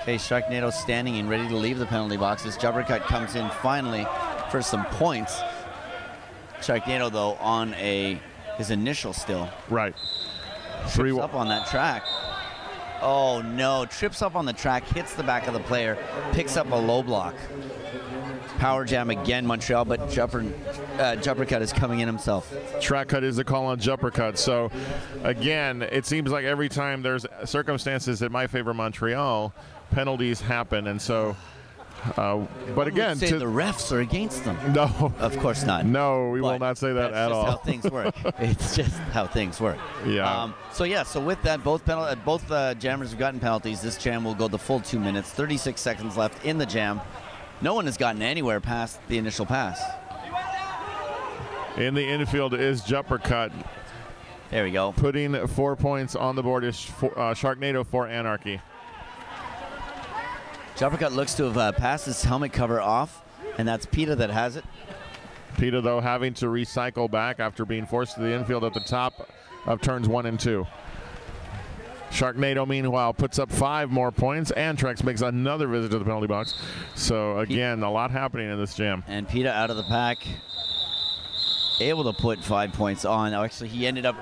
Okay, Sharknado standing and ready to leave the penalty boxes. Jumper Cut comes in finally for some points. Sharknado, though, on his initial still. Right. Trips up on that track. Oh, no. Trips up on the track, hits the back of the player, picks up a low block. Power jam again, Montreal, but Jumper Cut is coming in himself. Track cut is the call on Jumper Cut. So, again, it seems like every time there's circumstances that might favor Montreal, penalties happen. And so But again, say the refs are against them. no, Of course not. no, we will But not say that at that's all. just how things work. It's just how things work. Yeah. So with that, both jammers have gotten penalties. This jam will go the full 2 minutes. 36 seconds left in the jam. No one has gotten anywhere past the initial pass. In the infield is Jumper Cut. There we go. Putting 4 points on the board is Sharknado for Anarchy. Jumpercut looks to have passed his helmet cover off, and that's PETA that has it. PETA, though, having to recycle back after being forced to the infield at the top of turns 1 and 2. Sharknado, meanwhile, puts up 5 more points. Antrex makes another visit to the penalty box. So, again, a lot happening in this jam. And PETA out of the pack, able to put 5 points on. Now, actually, he ended up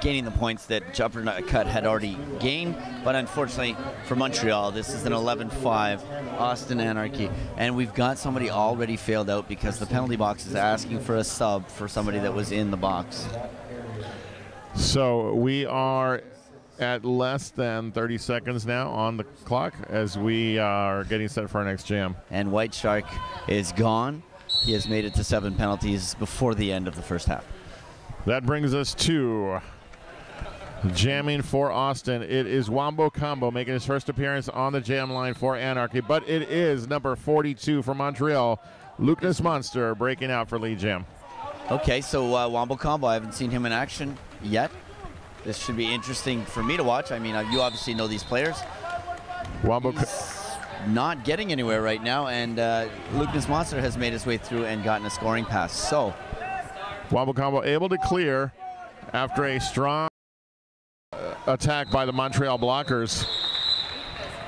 gaining the points that Jumpercut had already gained. But unfortunately for Montreal, this is an 11-5 Austin Anarchy. And we've got somebody already failed out because the penalty box is asking for a sub for somebody that was in the box. So we are at less than 30 seconds now on the clock as we are getting set for our next jam. And White Shark is gone. He has made it to 7 penalties before the end of the first half. That brings us to jamming for Austin. It is Wombo Combo making his first appearance on the jam line for Anarchy, but it is number 42 for Montreal, Lucas Monster, breaking out for lead jam. Okay, so Wombo Combo, I haven't seen him in action yet. This should be interesting for me to watch. I mean, you obviously know these players. Wombo not getting anywhere right now, and Lucas Monster has made his way through and gotten a scoring pass. So Wombo Combo able to clear after a strong attack by the Montreal blockers.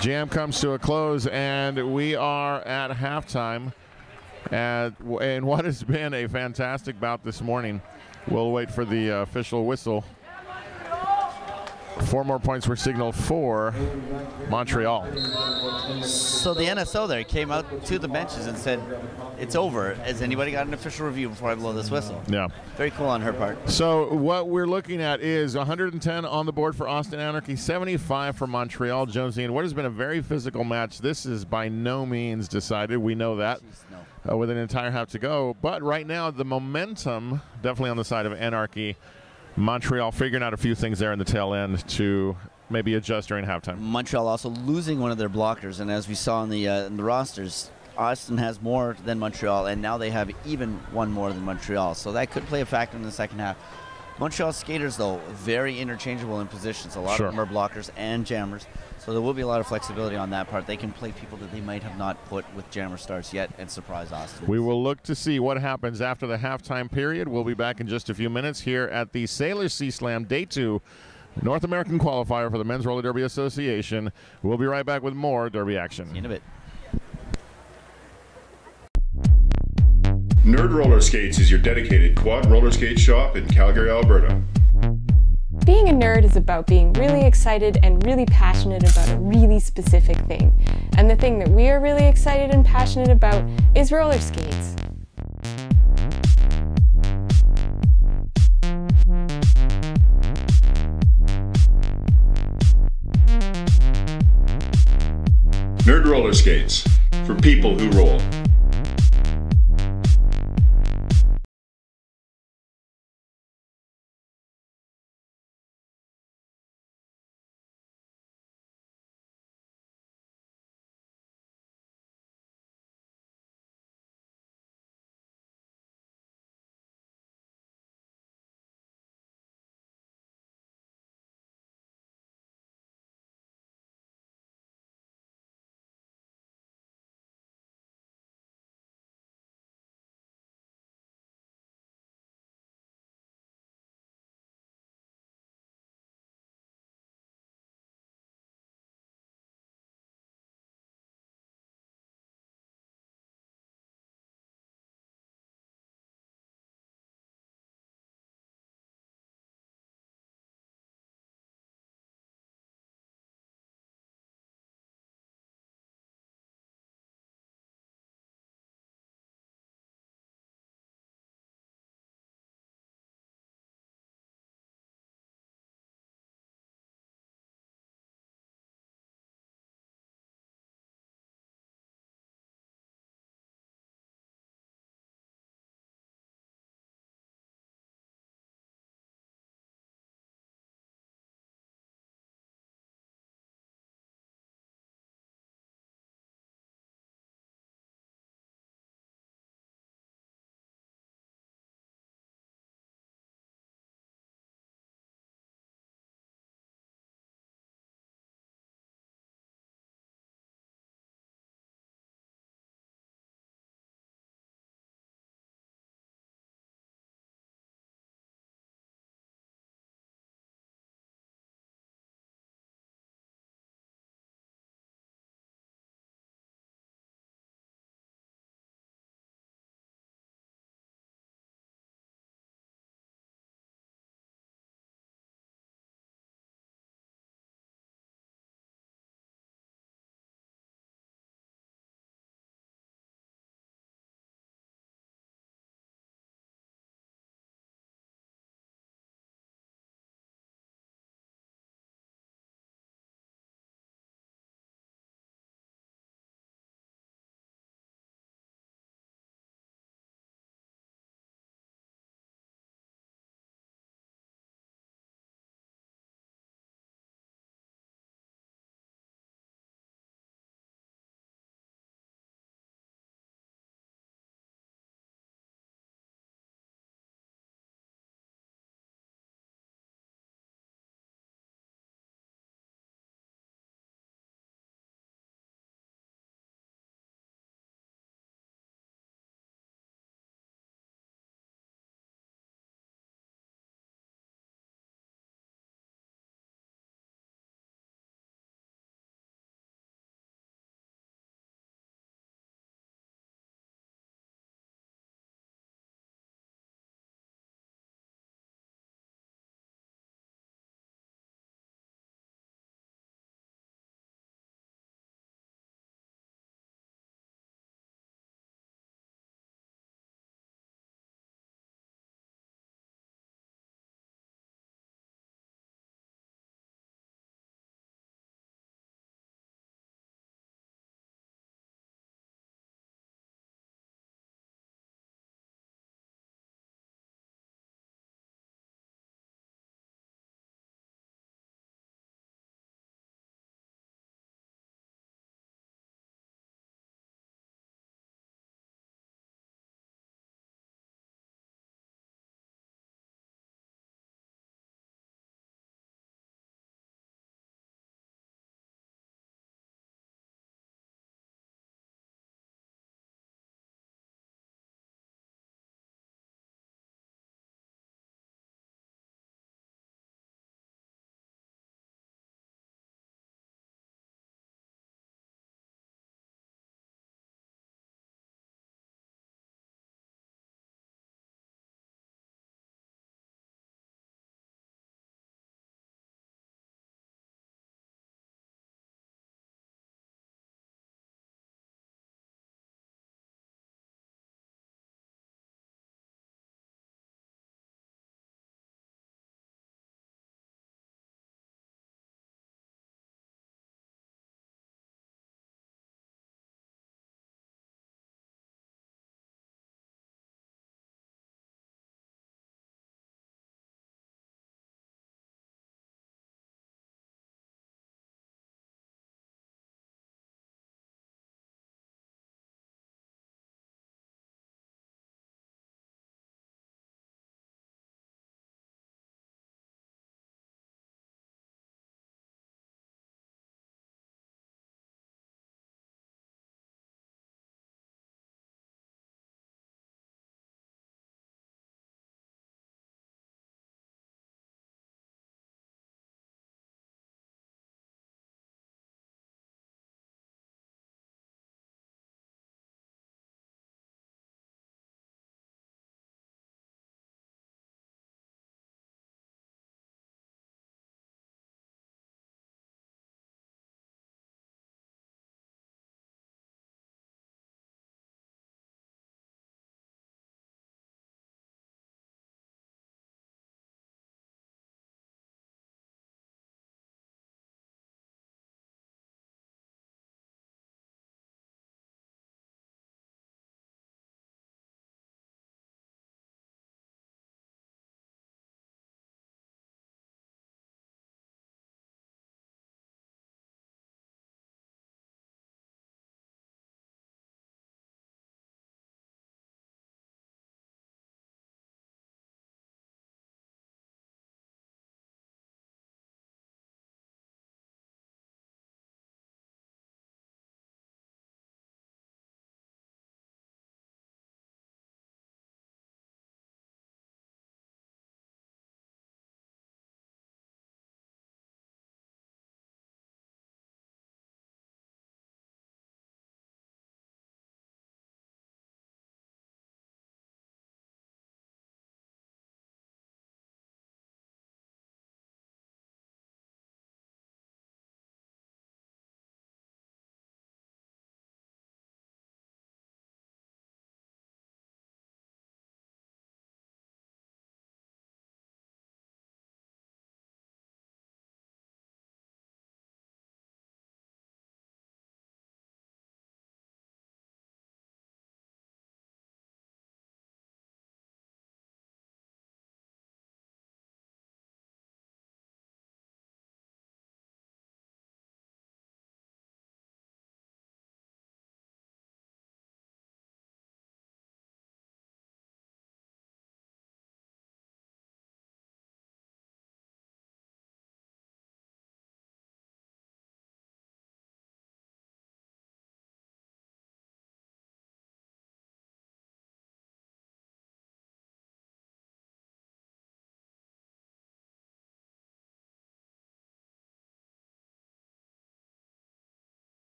Jam comes to a close, and we are at halftime. And what has been a fantastic bout this morning. We'll wait for the official whistle. 4 more points were signaled for Montreal. So the NSO there came out to the benches and said, it's over. Has anybody got an official review before I blow this whistle? Yeah. Very cool on her part. So what we're looking at is 110 on the board for Austin Anarchy, 75 for Montreal Jonesy, and what has been a very physical match. This is by no means decided. We know that. Jeez, no. With an entire half to go. But right now, the momentum definitely on the side of Anarchy. Montreal figuring out a few things there in the tail end to maybe adjust during halftime. Montreal also losing one of their blockers, and as we saw in the rosters, Austin has more than Montreal, and now they have even one more than Montreal. So that could play a factor in the second half. Montreal skaters, though, very interchangeable in positions. A lot of them are blockers and jammers. So there will be a lot of flexibility on that part. They can play people that they might have not put with jammer starts yet and surprise Austin. We will look to see what happens after the halftime period. We'll be back in just a few minutes here at the Salish C-Slam Day 2 North American Qualifier for the Men's Roller Derby Association. We'll be right back with more Derby action. See you in a bit. Nerd Roller Skates is your dedicated quad roller skate shop in Calgary, Alberta. Being a nerd is about being really excited and really passionate about a really specific thing. And the thing that we are really excited and passionate about is roller skates. Nerd Roller Skates, for people who roll.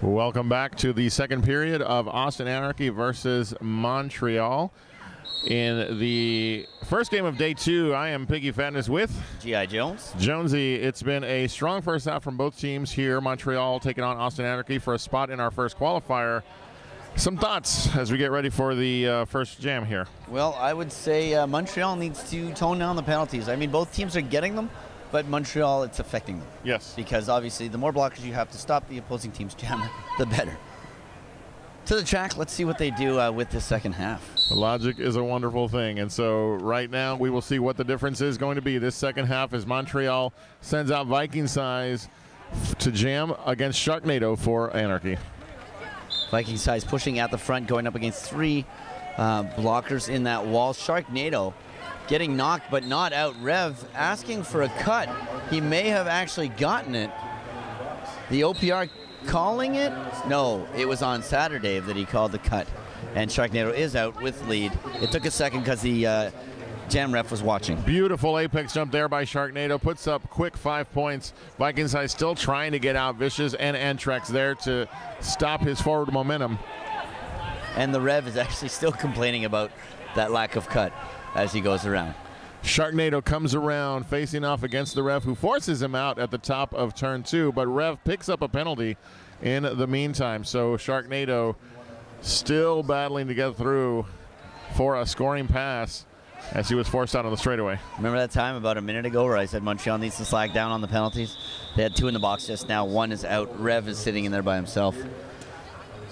Welcome back to the second period of Austin Anarchy versus Montreal. In the first game of day 2, I am Piggy Fatness with G.I. Jones. Jonesy. It's been a strong first half from both teams here. Montreal taking on Austin Anarchy for a spot in our first qualifier. Some thoughts as we get ready for the first jam here. Well, I would say Montreal needs to tone down the penalties. I mean, both teams are getting them, but Montreal, it's affecting them. Yes. Because obviously the more blockers you have to stop the opposing team's jammer, the better. To the track, let's see what they do with the second half. Logic is a wonderful thing, and so right now we will see what the difference is going to be this second half as Montreal sends out Viking Size to jam against Sharknado for Anarchy. Viking Size pushing at the front, going up against 3 blockers in that wall. Sharknado getting knocked but not out. Rev asking for a cut. He may have actually gotten it. The OPR calling it? No, it was on Saturday that he called the cut. And Sharknado is out with lead. It took a second because the jam ref was watching. Beautiful apex jump there by Sharknado. Puts up quick 5 points. Viking Size still trying to get out. Vicious and Antrax there to stop his forward momentum. And the Rev is actually still complaining about that lack of cut as he goes around. Sharknado comes around facing off against the Rev, who forces him out at the top of turn 2, but Rev picks up a penalty in the meantime. So Sharknado still battling to get through for a scoring pass as he was forced out on the straightaway. Remember that time about a minute ago where I said Montreal needs to slack down on the penalties? They had 2 in the box just now. 1 is out. Rev is sitting in there by himself.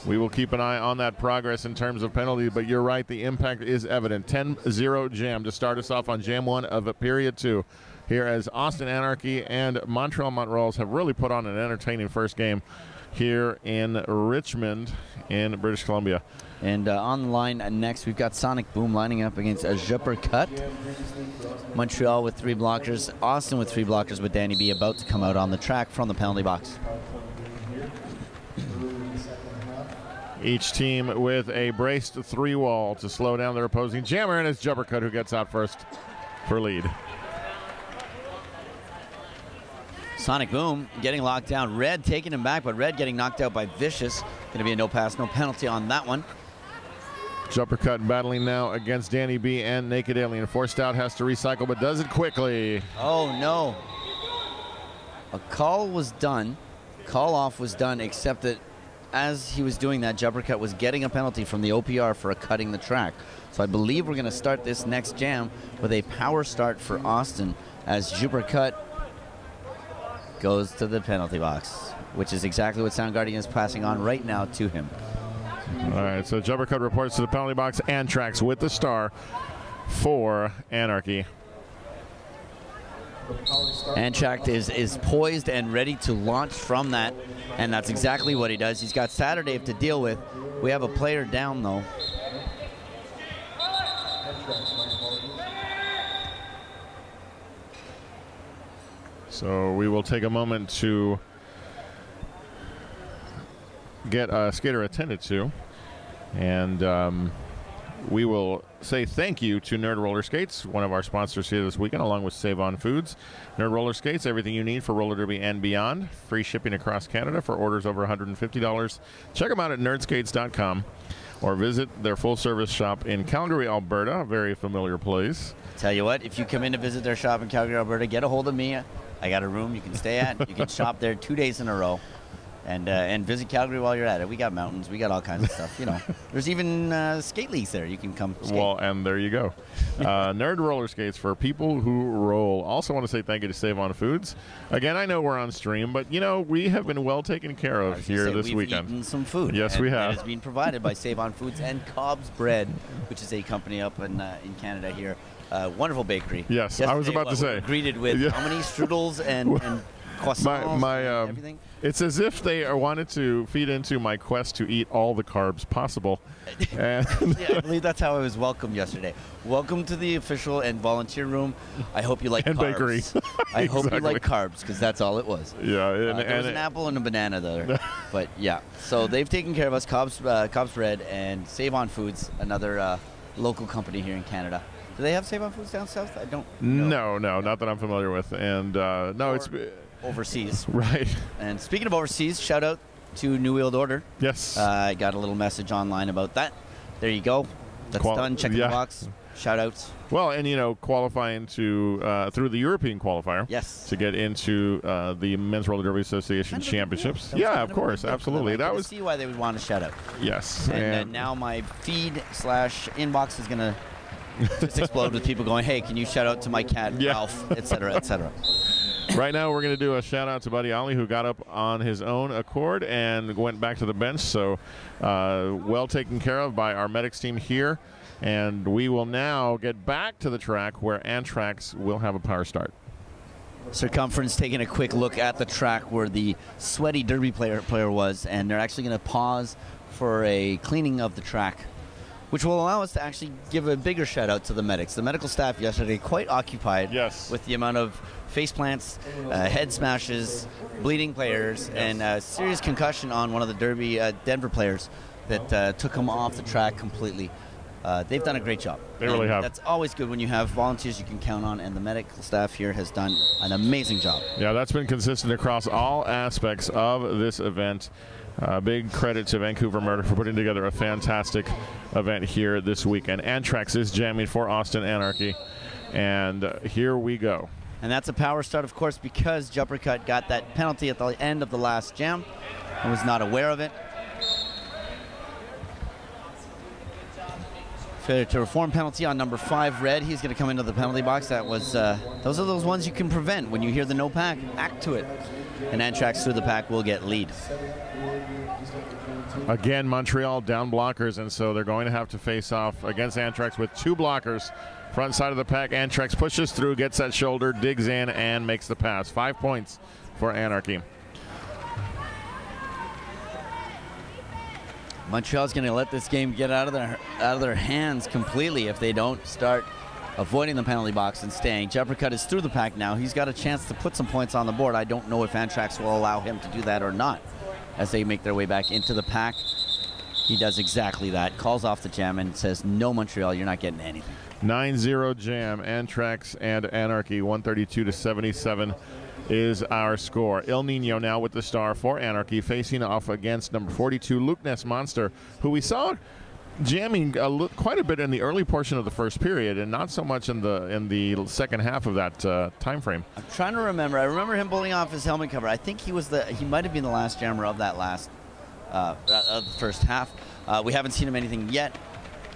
We will keep an eye on that progress in terms of penalties, but you're right, the impact is evident. 10-0 jam to start us off on jam 1 of period 2 here as Austin Anarchy and Montreal Montrolls have really put on an entertaining first game here in Richmond in British Columbia. And on the line next, we've got Sonic Boom lining up against a Jupper Cut. Montreal with 3 blockers, Austin with 3 blockers, with Danny B about to come out on the track from the penalty box. Each team with a braced 3-wall to slow down their opposing jammer, and it's Jubbercut who gets out first for lead. Sonic Boom getting locked down. Red taking him back, but Red getting knocked out by Vicious. Going to be a no pass, no penalty on that one. Jubbercut battling now against Danny B and Naked Alien. Forced out, has to recycle, but does it quickly. Oh no. A call was done. Call off was done, except that as he was doing that, Jubbercut was getting a penalty from the OPR for cutting the track. So I believe we're going to start this next jam with a power start for Austin as Jubbercut goes to the penalty box, which is exactly what Soundguardian is passing on right now to him. All right, so Jubbercut reports to the penalty box. Antrax with the star for Anarchy. Antrax is poised and ready to launch from that, and that's exactly what he does. He's got Saturday to deal with. We have a player down, though. So we will take a moment to get a skater attended to, and we will say thank you to Nerd Roller Skates, one of our sponsors here this weekend, along with Save On Foods. Nerd Roller Skates, everything you need for roller derby and beyond. Free shipping across Canada for orders over $150. Check them out at nerdskates.com or visit their full-service shop in Calgary, Alberta, a very familiar place. Tell you what, if you come in to visit their shop in Calgary, Alberta, get a hold of me. I got a room you can stay at. You can shop there 2 days in a row. And visit Calgary while you're at it. We got mountains. We got all kinds of stuff. You know, there's even skate leagues there. You can come skate. Well, and there you go. Nerd Roller Skates for people who roll. Also want to say thank you to Save On Foods. Again, I know we're on stream, but, you know, we have been well taken care of here this weekend. We've eaten some food. Yes, we have. It has been provided by Save On Foods and Cobb's Bread, which is a company up in Canada here. Wonderful bakery. Yes, I was about to say. Greeted with how many strudels and croissants and everything? It's as if they wanted to feed into my quest to eat all the carbs possible. And yeah, I believe that's how I was welcomed yesterday. Welcome to the official and volunteer room. I hope you like and carbs. Bakery. I hope you like carbs, because that's all it was. Yeah. There was an apple and a banana there. But yeah, so they've taken care of us. Cobb's Bread and Save On Foods, another local company here in Canada. Do they have Save On Foods down south? I don't know. No, not that I'm familiar with. And no, it's overseas. Right. And speaking of overseas, shout out to New World Order. Yes. I got a little message online about that. There you go. That's done. Check the box. Shout outs. Well, and, you know, qualifying to through the European qualifier. Yes. To get into the Men's Roller Derby Association Championships. Yeah, of course. Absolutely. That was. See why they would want a shout out. Yes. And now my feed/inbox is going to just explode with people going, hey, can you shout out to my cat, Ralph, et cetera, et cetera. Right now, we're going to do a shout out to Buddy Ollie, who got up on his own accord and went back to the bench. So, well taken care of by our medics team here. And we will now get back to the track where Antrax will have a power start. Circumference taking a quick look at the track where the sweaty derby player was, and they're actually going to pause for a cleaning of the track, which will allow us to actually give a bigger shout out to the medics. The medical staff yesterday quite occupied with the amount of face plants, head smashes, bleeding players, and serious concussion on one of the Derby Denver players that took him off the track completely. They've done a great job. They really have. That's always good when you have volunteers you can count on, and the medical staff here has done an amazing job. Yeah, that's been consistent across all aspects of this event. Big credit to Vancouver Murder for putting together a fantastic event here this weekend. Antrax is jamming for Austin Anarchy, and here we go. And that's a power start, of course, because Jumper Cut got that penalty at the end of the last jam and was not aware of it. Failure to reform penalty on number 5, Red. He's going to come into the penalty box. That was those are those ones you can prevent. When you hear the no pack, act to it. And Antrax through the pack will get lead. Again, Montreal down blockers, and so they're going to have to face off against Antrax with 2 blockers. Front side of the pack, Antrax pushes through, gets that shoulder, digs in, and makes the pass. 5 points for Anarchy. Montreal's going to let this game get out of their hands completely if they don't start avoiding the penalty box and staying. Jumper Cut is through the pack now. He's got a chance to put some points on the board. I don't know if Antrax will allow him to do that or not as they make their way back into the pack. He does exactly that. Calls off the jam and says, no, Montreal, you're not getting anything. 9-0 jam, Antrax and Anarchy, 132-77 is our score. El Nino now with the star for Anarchy, facing off against number 42, Luke Ness Monster, who we saw jamming quite a bit in the early portion of the first period, and not so much in the second half of that time frame. I'm trying to remember. I remember him pulling off his helmet cover. I think he might have been the last jammer of that last the first half. We haven't seen him anything yet.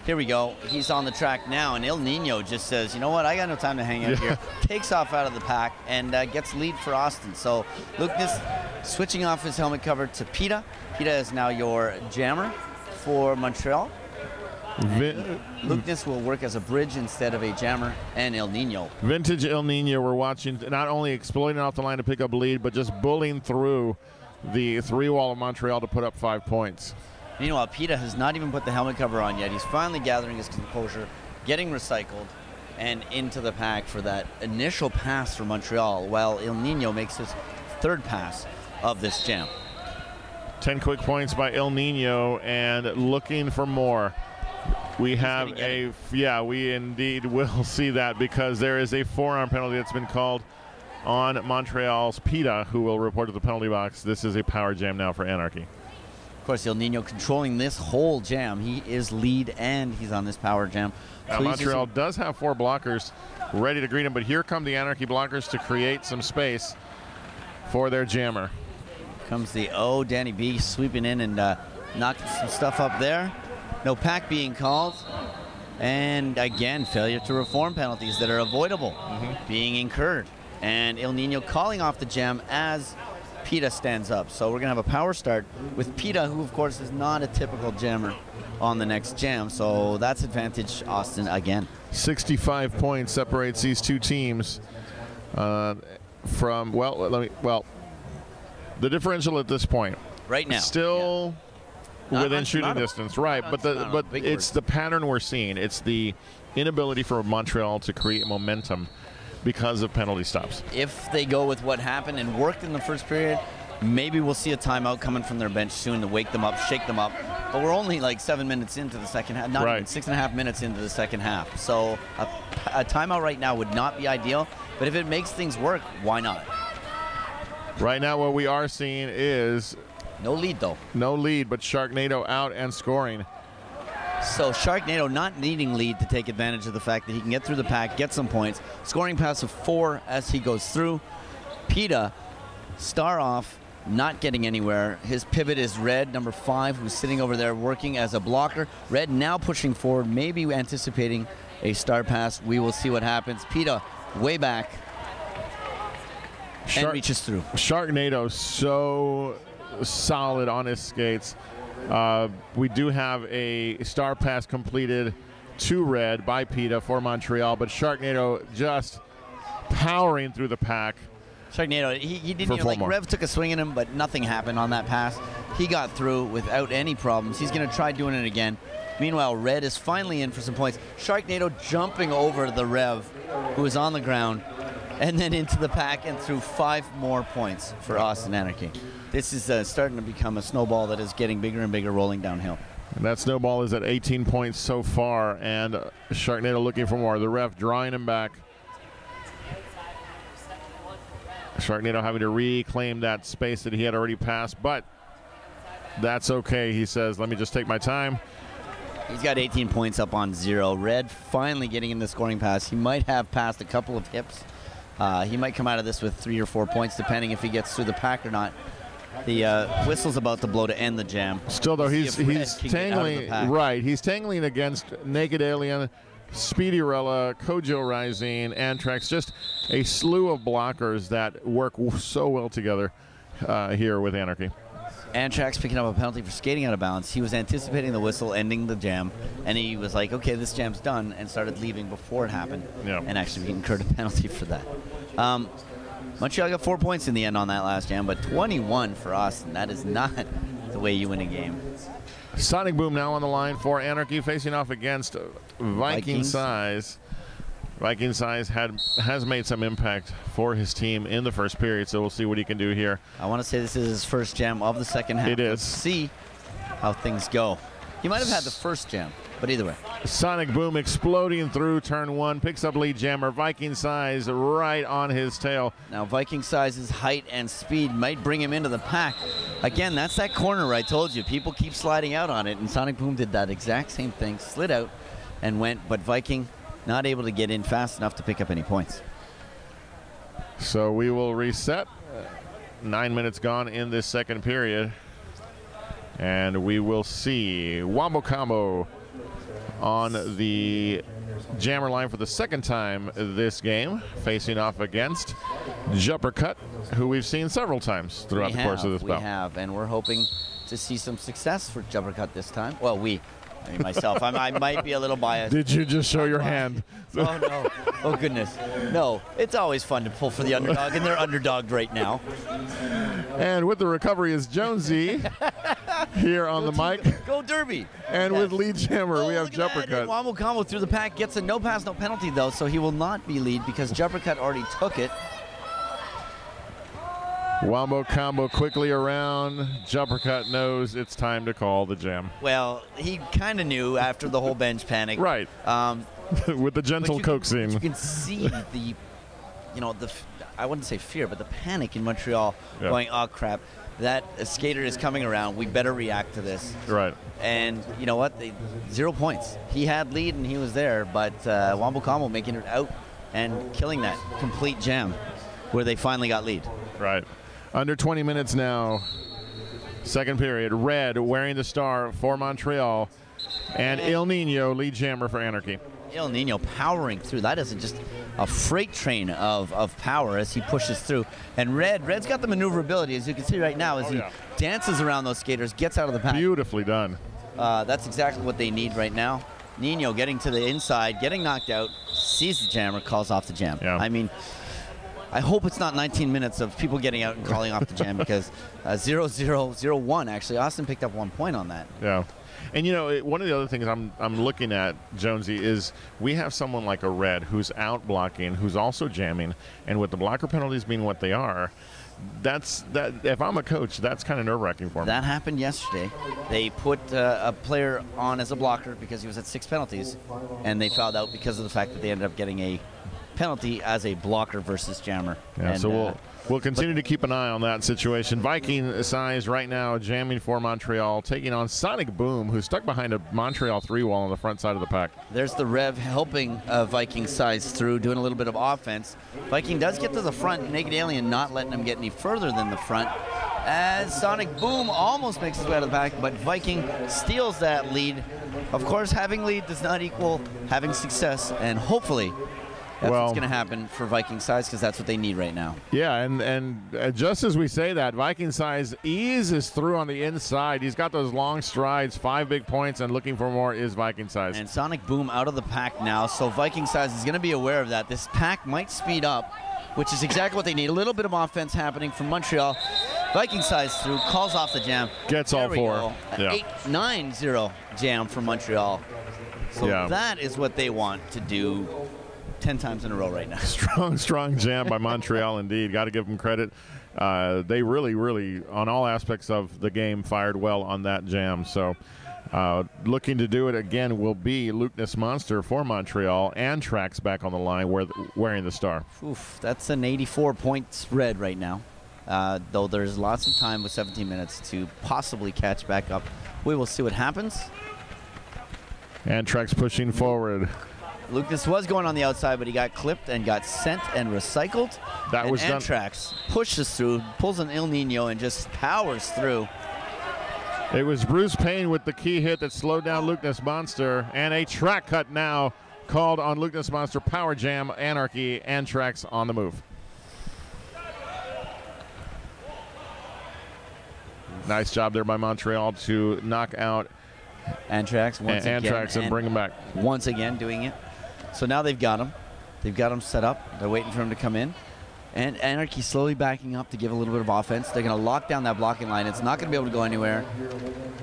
Here we go. He's on the track now, and El Nino just says, you know what, I got no time to hang out here. Takes off out of the pack and gets lead for Austin. So Lucas switching off his helmet cover to Pita. Pita is now your jammer for Montreal. Lucas will work as a bridge instead of a jammer, and El Nino. Vintage El Nino, we're watching, not only exploiting off the line to pick up lead, but just bullying through the 3-wall of Montreal to put up 5 points. Meanwhile, Pita has not even put the helmet cover on yet. He's finally gathering his composure, getting recycled, and into the pack for that initial pass for Montreal, while El Nino makes his 3rd pass of this jam. 10 quick points by El Nino, and looking for more. We have we indeed will see that, because there is a forearm penalty that's been called on Montreal's Pita, who will report to the penalty box. This is a power jam now for Anarchy. Of course, El Nino controlling this whole jam. He is lead, and he's on this power jam. Montreal does have 4 blockers ready to greet him, but here come the Anarchy blockers to create some space for their jammer. Comes the Danny B sweeping in and knocking some stuff up there. No pack being called. And again, failure to reform penalties that are avoidable being incurred. And El Nino calling off the jam as Pita stands up. So we're going to have a power start with Pita, who of course is not a typical jammer, on the next jam. So that's advantage Austin again. 65 points separates these two teams from, the differential at this point. Right now. Still within shooting distance, right? But it's the pattern we're seeing. It's the inability for Montreal to create momentum because of penalty stops. If they go with what happened and worked in the first period, maybe we'll see a timeout coming from their bench soon to wake them up, shake them up. But we're only like 7 minutes into the second half, not even 6.5 minutes into the second half. So a timeout right now would not be ideal, but if it makes things work, why not? Right now what we are seeing is No lead, though. No lead, but Sharknado out and scoring. So Sharknado not needing lead to take advantage of the fact that he can get through the pack, get some points. Scoring pass of 4 as he goes through. PETA, star off, not getting anywhere. His pivot is Red, number 5, who's sitting over there working as a blocker. Red now pushing forward, maybe anticipating a star pass. We will see what happens. PETA way back and reaches through. Sharknado so solid on his skates. We do have a star pass completed to Red by PETA for Montreal, but Sharknado just powering through the pack. Sharknado, he didn't even, like, Rev took a swing at him, but nothing happened on that pass. He got through without any problems. He's going to try doing it again. Meanwhile, Red is finally in for some points. Sharknado jumping over the Rev, who is on the ground, and then into the pack and through 5 more points for Austin Anarchy. This is starting to become a snowball that is getting bigger and bigger, rolling downhill. And that snowball is at 18 points so far, and Sharknado looking for more. The ref drawing him back. Sharknado having to reclaim that space that he had already passed, but that's okay. He says, let me just take my time. He's got 18 points up on 0. Red finally getting in the scoring pass. He might have passed a couple of hips. He might come out of this with 3 or 4 points, depending if he gets through the pack or not. The whistle's about to blow to end the jam. Still, though, he's tangling. Right, he's tangling against Naked Alien, Speedyrella, Kojo Rising, Antrax, just a slew of blockers that work so well together here with Anarchy. Antrax picking up a penalty for skating out of bounds. He was anticipating the whistle ending the jam, and he was like, okay, this jam's done, and started leaving before it happened, and actually incurred a penalty for that. Montreal got 4 points in the end on that last jam, but 21 for Austin. That is not the way you win a game. Sonic Boom now on the line for Anarchy, facing off against Viking Size. Viking Size has made some impact for his team in the first period, so we'll see what he can do here. I want to say this is his first jam of the second half. It is. Let's see how things go. He might have had the first jam, but either way. Sonic Boom exploding through turn 1, picks up lead jammer. Viking Size right on his tail. Now Viking Size's height and speed might bring him into the pack. Again, that's that corner I told you. People keep sliding out on it, and Sonic Boom did that exact same thing. Slid out and went, but Viking not able to get in fast enough to pick up any points. So we will reset. 9 minutes gone in this second period. And we will see Wombo Combo on the jammer line for the second time this game, facing off against Jumper Cut, who we've seen several times throughout the course of this bout. We have, and we're hoping to see some success for Jumper Cut this time. Well, myself, I might be a little biased. Did you just show your hand? Oh, no. Oh, goodness. No, it's always fun to pull for the underdog, and they're underdogged right now. And with the recovery is Jonesy here on the mic. Go Derby. And with lead jammer, we have Jumper Cut. Wombo Combo through the pack gets a no pass, no penalty, though, so he will not be lead because Jumper Cut already took it. Wombo Combo quickly around. Jumper Cut knows it's time to call the jam. Well, he kind of knew after the whole bench panic. Right. With the gentle coaxing. You can see the, I wouldn't say fear, but the panic in Montreal going, oh, crap, that skater is coming around. We better react to this. Right. And you know what? 0 points. He had lead and he was there, but Wombo Combo making it out and killing that complete jam where they finally got lead. Right. Under 20 minutes now. Second period. Red wearing the star for Montreal. And El Nino lead jammer for Anarchy. El Nino powering through. That isn't just a freight train of power as he pushes through. And Red's got the maneuverability, as you can see right now, as he dances around those skaters, gets out of the pack. Beautifully done. That's exactly what they need right now. Nino getting to the inside, getting knocked out, sees the jammer, calls off the jam. Yeah. I mean, I hope it's not 19 minutes of people getting out and calling off the jam because 0-0-0-1, actually. Austin picked up 1 point on that. Yeah. And, one of the other things I'm looking at, Jonesy, is we have someone like a Red who's out blocking, who's also jamming, and with the blocker penalties being what they are, if I'm a coach, that's kind of nerve-wracking for me. That happened yesterday. They put a player on as a blocker because he was at 6 penalties, and they fouled out because of the fact that they ended up getting a penalty as a blocker versus jammer. Yeah, and, so we'll continue to keep an eye on that situation. Viking size right now jamming for Montreal, taking on Sonic Boom, who's stuck behind a Montreal 3 wall on the front side of the pack. There's the Rev helping Viking size through, doing a little bit of offense. Viking does get to the front, Naked Alien not letting him get any further than the front. As Sonic Boom almost makes his way out of the back, but Viking steals that lead. Of course, having lead does not equal having success, and hopefully that's what's going to happen for Viking size, because that's what they need right now. Yeah, and just as we say that, Viking size eases through on the inside. He's got those long strides, 5 big points, and looking for more is Viking size. And Sonic Boom out of the pack now, so Viking size is going to be aware of that. This pack might speed up, which is exactly what they need. A little bit of offense happening from Montreal. Viking size through, calls off the jam. Gets all 4. Yeah. 8-9-0 jam for Montreal. So that is what they want to do 10 times in a row right now. Strong jam by Montreal indeed. Got to give them credit. They really, on all aspects of the game, fired well on that jam. So looking to do it again will be Luke Monster for Montreal, and Trax back on the line wearing the star. Oof, that's an 84-point spread right now. Though there's lots of time with 17 minutes to possibly catch back up. We will see what happens. And Trax pushing forward. Lucas was going on the outside, but he got clipped and got sent and recycled. That was done. Antrax pushes through, pulls an El Nino, and just powers through. It was Bruce Payne with the key hit that slowed down Luke Monster, and a track cut now called on Luke Monster. Power jam, Anarchy, Antrax on the move. Nice job there by Montreal to knock out Antrax once again. Antrax and bring him back. Once again doing it. So now they've got him. They've got him set up. They're waiting for him to come in. And Anarchy slowly backing up to give a little bit of offense. They're going to lock down that blocking line. It's not going to be able to go anywhere.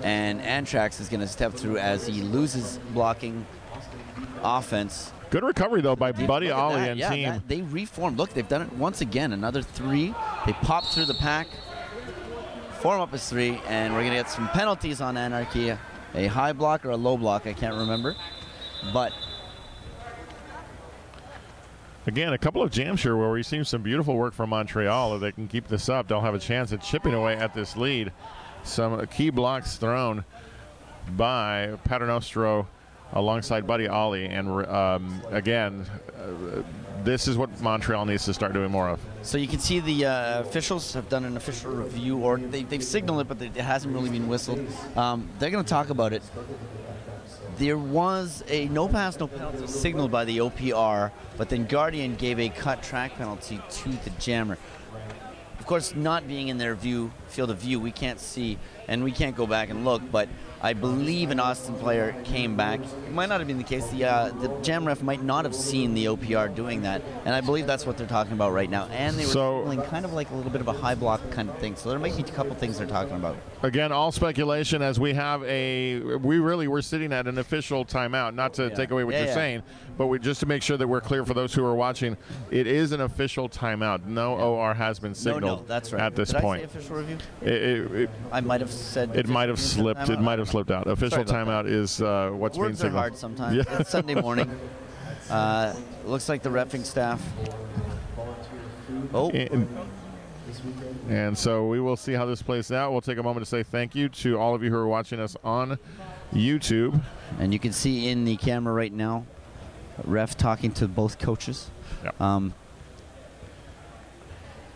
And Antrax is going to step through as he loses blocking offense. Good recovery, though, by Buddy Ollie and team. They reformed. Look, they've done it once again. Another 3. They pop through the pack. Form up as 3, and we're going to get some penalties on Anarchy. A high block or a low block, I can't remember. But again, a couple of jams here where we've seen some beautiful work from Montreal. If they can keep this up, they'll have a chance at chipping away at this lead. Some key blocks thrown by Paternostro alongside Buddy Ollie. And again, this is what Montreal needs to start doing more of. So you can see the officials have done an official review, or they've signaled it, but it hasn't really been whistled. They're going to talk about it. There was a no pass, no penalty signaled by the OPR, but then Guardian gave a cut track penalty to the jammer. Of course, not being in their field of view, we can't see, and we can't go back and look, but I believe an Austin player came back. It might not have been the case. The jam ref might not have seen the OPR doing that, and I believe that's what they're talking about right now. And they were feeling kind of like a little bit of a high block kind of thing. So there might be a couple things they're talking about. Again, all speculation, as we have we're sitting at an official timeout. Not to take away what you're saying, but just to make sure that we're clear for those who are watching, it is an official timeout. No OR has been signaled that's right. at this point. Did I say official review? I might have said it might have slipped. It might have slipped out. Official timeout is what's being signaled. Words are hard sometimes. Yeah. It's Sunday morning. Looks like the reffing staff. Oh. And so we will see how this plays out. We'll take a moment to say thank you to all of you who are watching us on YouTube. And you can see in the camera right now, ref talking to both coaches. Yep.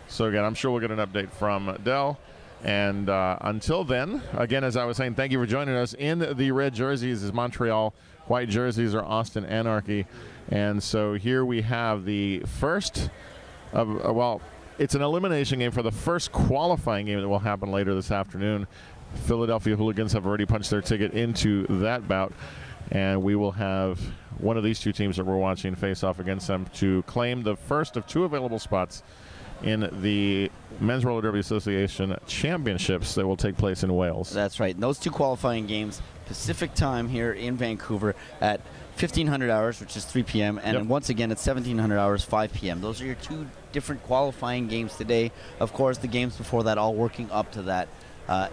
So again, I'm sure we'll get an update from Dell. And until then, again, as I was saying, thank you for joining us. In the red jerseys is Montreal. White jerseys are Austin Anarchy. And so here we have the first of, it's an elimination game for the first qualifying game that will happen later this afternoon. Philadelphia Hooligans have already punched their ticket into that bout. And we will have one of these two teams that we're watching face off against them to claim the first of 2 available spots in the Men's Roller Derby Association Championships that will take place in Wales. That's right. And those 2 qualifying games, Pacific time here in Vancouver at 1500 hours, which is 3 p.m., and once again at 1700 hours, 5 p.m. Those are your 2 different qualifying games today. Of course, the games before that all working up to that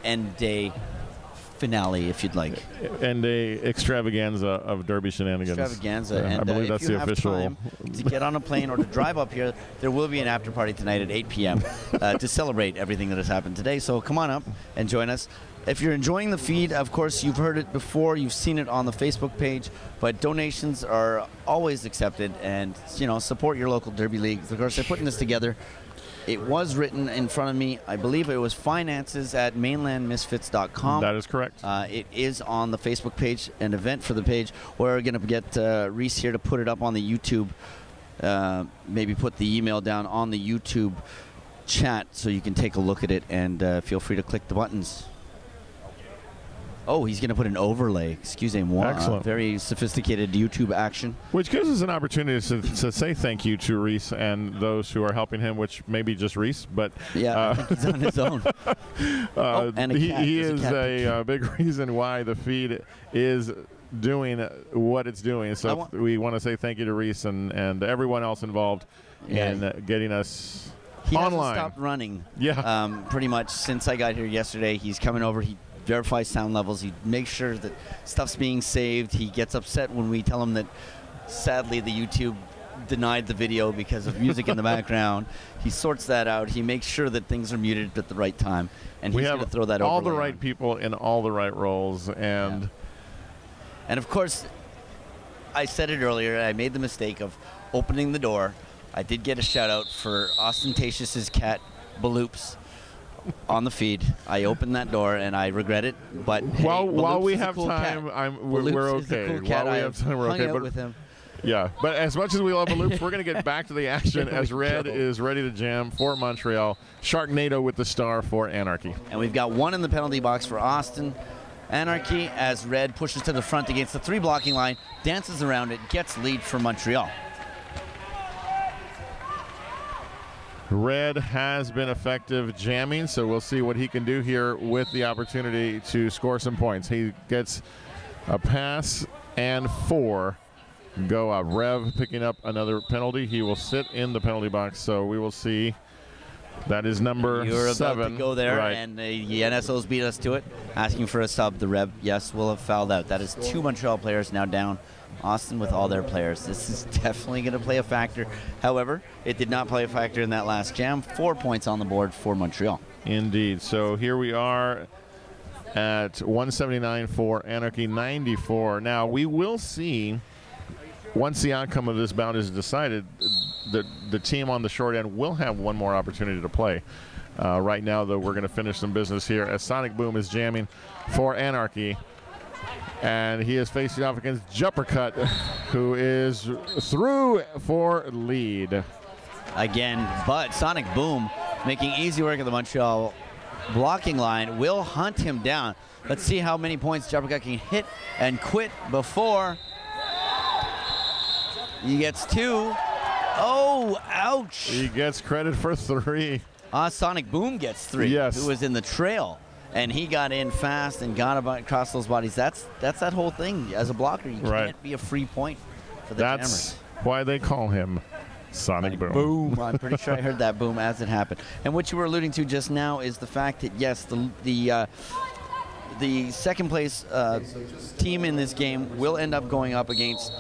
end day finale, if you'd like. And a extravaganza of Derby shenanigans. Extravaganza. I And believe that's if you the have official. time to get on a plane or to drive up here, there will be an after party tonight at 8 p.m. To celebrate everything that has happened today. So come on up and join us. If you're enjoying the feed, of course, you've heard it before. You've seen it on the Facebook page. But donations are always accepted. And, you know, support your local Derby leagues. Of course, they're putting this together. It was written in front of me. I believe it was finances@mainlandmisfits.com. That is correct. It is on the Facebook page, an event for the page. We're going to get Reese here to put it up on the YouTube. Maybe put the email down on the YouTube chat so you can take a look at it, and feel free to click the buttons. Oh, he's going to put an overlay. Excusez-moi. Excellent. Very sophisticated YouTube action. Which gives us an opportunity to say thank you to Reese and those who are helping him, which may be just Reese, but Yeah, I think he's on his own. And a cat. he There's is a big reason why the feed is doing what it's doing. So we want to say thank you to Reese and everyone else involved in getting us He online. hasn't stopped running. Yeah. Pretty much since I got here yesterday. He's coming over. He verifies sound levels. He makes sure that stuff's being saved. He gets upset when we tell him that sadly the YouTube denied the video because of music in the background. He sorts that out. He makes sure that things are muted at the right time. And he's going to throw that over. All the right people in all the right roles. And And of course, I said it earlier, I made the mistake of opening the door. I did get a shout out for Ostentatious's cat, Baloops, on the feed. I opened that door and I regret it, but hey, while we have cool time, we're Baloops is the okay. cool cat. While we have time, we're okay. Hung out But with him. yeah, but as much as we love Baloops, we're going to get back to the action as Red is ready to jam for Montreal. Sharknado with the star for Anarchy. And we've got one in the penalty box for Austin. Anarchy as Red pushes to the front against the 3 blocking line, dances around it, gets lead for Montreal. Red has been effective jamming, so we'll see what he can do here with the opportunity to score some points. He gets a pass and 4 go up. Rev picking up another penalty. He will sit in the penalty box, so we will see. That is number 7. You're about to go there, right. and the NSOs beat us to it, asking for a sub. The Rev, yes, will have fouled out. That is 2 Montreal players now down. Austin with all their players. This is definitely going to play a factor. However, it did not play a factor in that last jam. 4 points on the board for Montreal. Indeed. So here we are at 179 for Anarchy, 94. Now, we will see, once the outcome of this bout is decided, the team on the short end will have one more opportunity to play. Right now, though, we're going to finish some business here as Sonic Boom is jamming for Anarchy. And he is facing off against Jumpercut, who is through for lead. Again, but Sonic Boom making easy work of the Montreal blocking line, will hunt him down. Let's see how many points Jumpercut can hit and quit before he gets 2. Oh, ouch. He gets credit for 3. Sonic Boom gets 3. Yes. Who was in the trail. And he got in fast and got across those bodies. That's that whole thing. As a blocker, you can't be a free point for the That's Jammers. why they call him Sonic Boom. Boom. I'm pretty sure I heard that boom as it happened. And what you were alluding to just now is the fact that, yes, the second place team in this game will end up going up against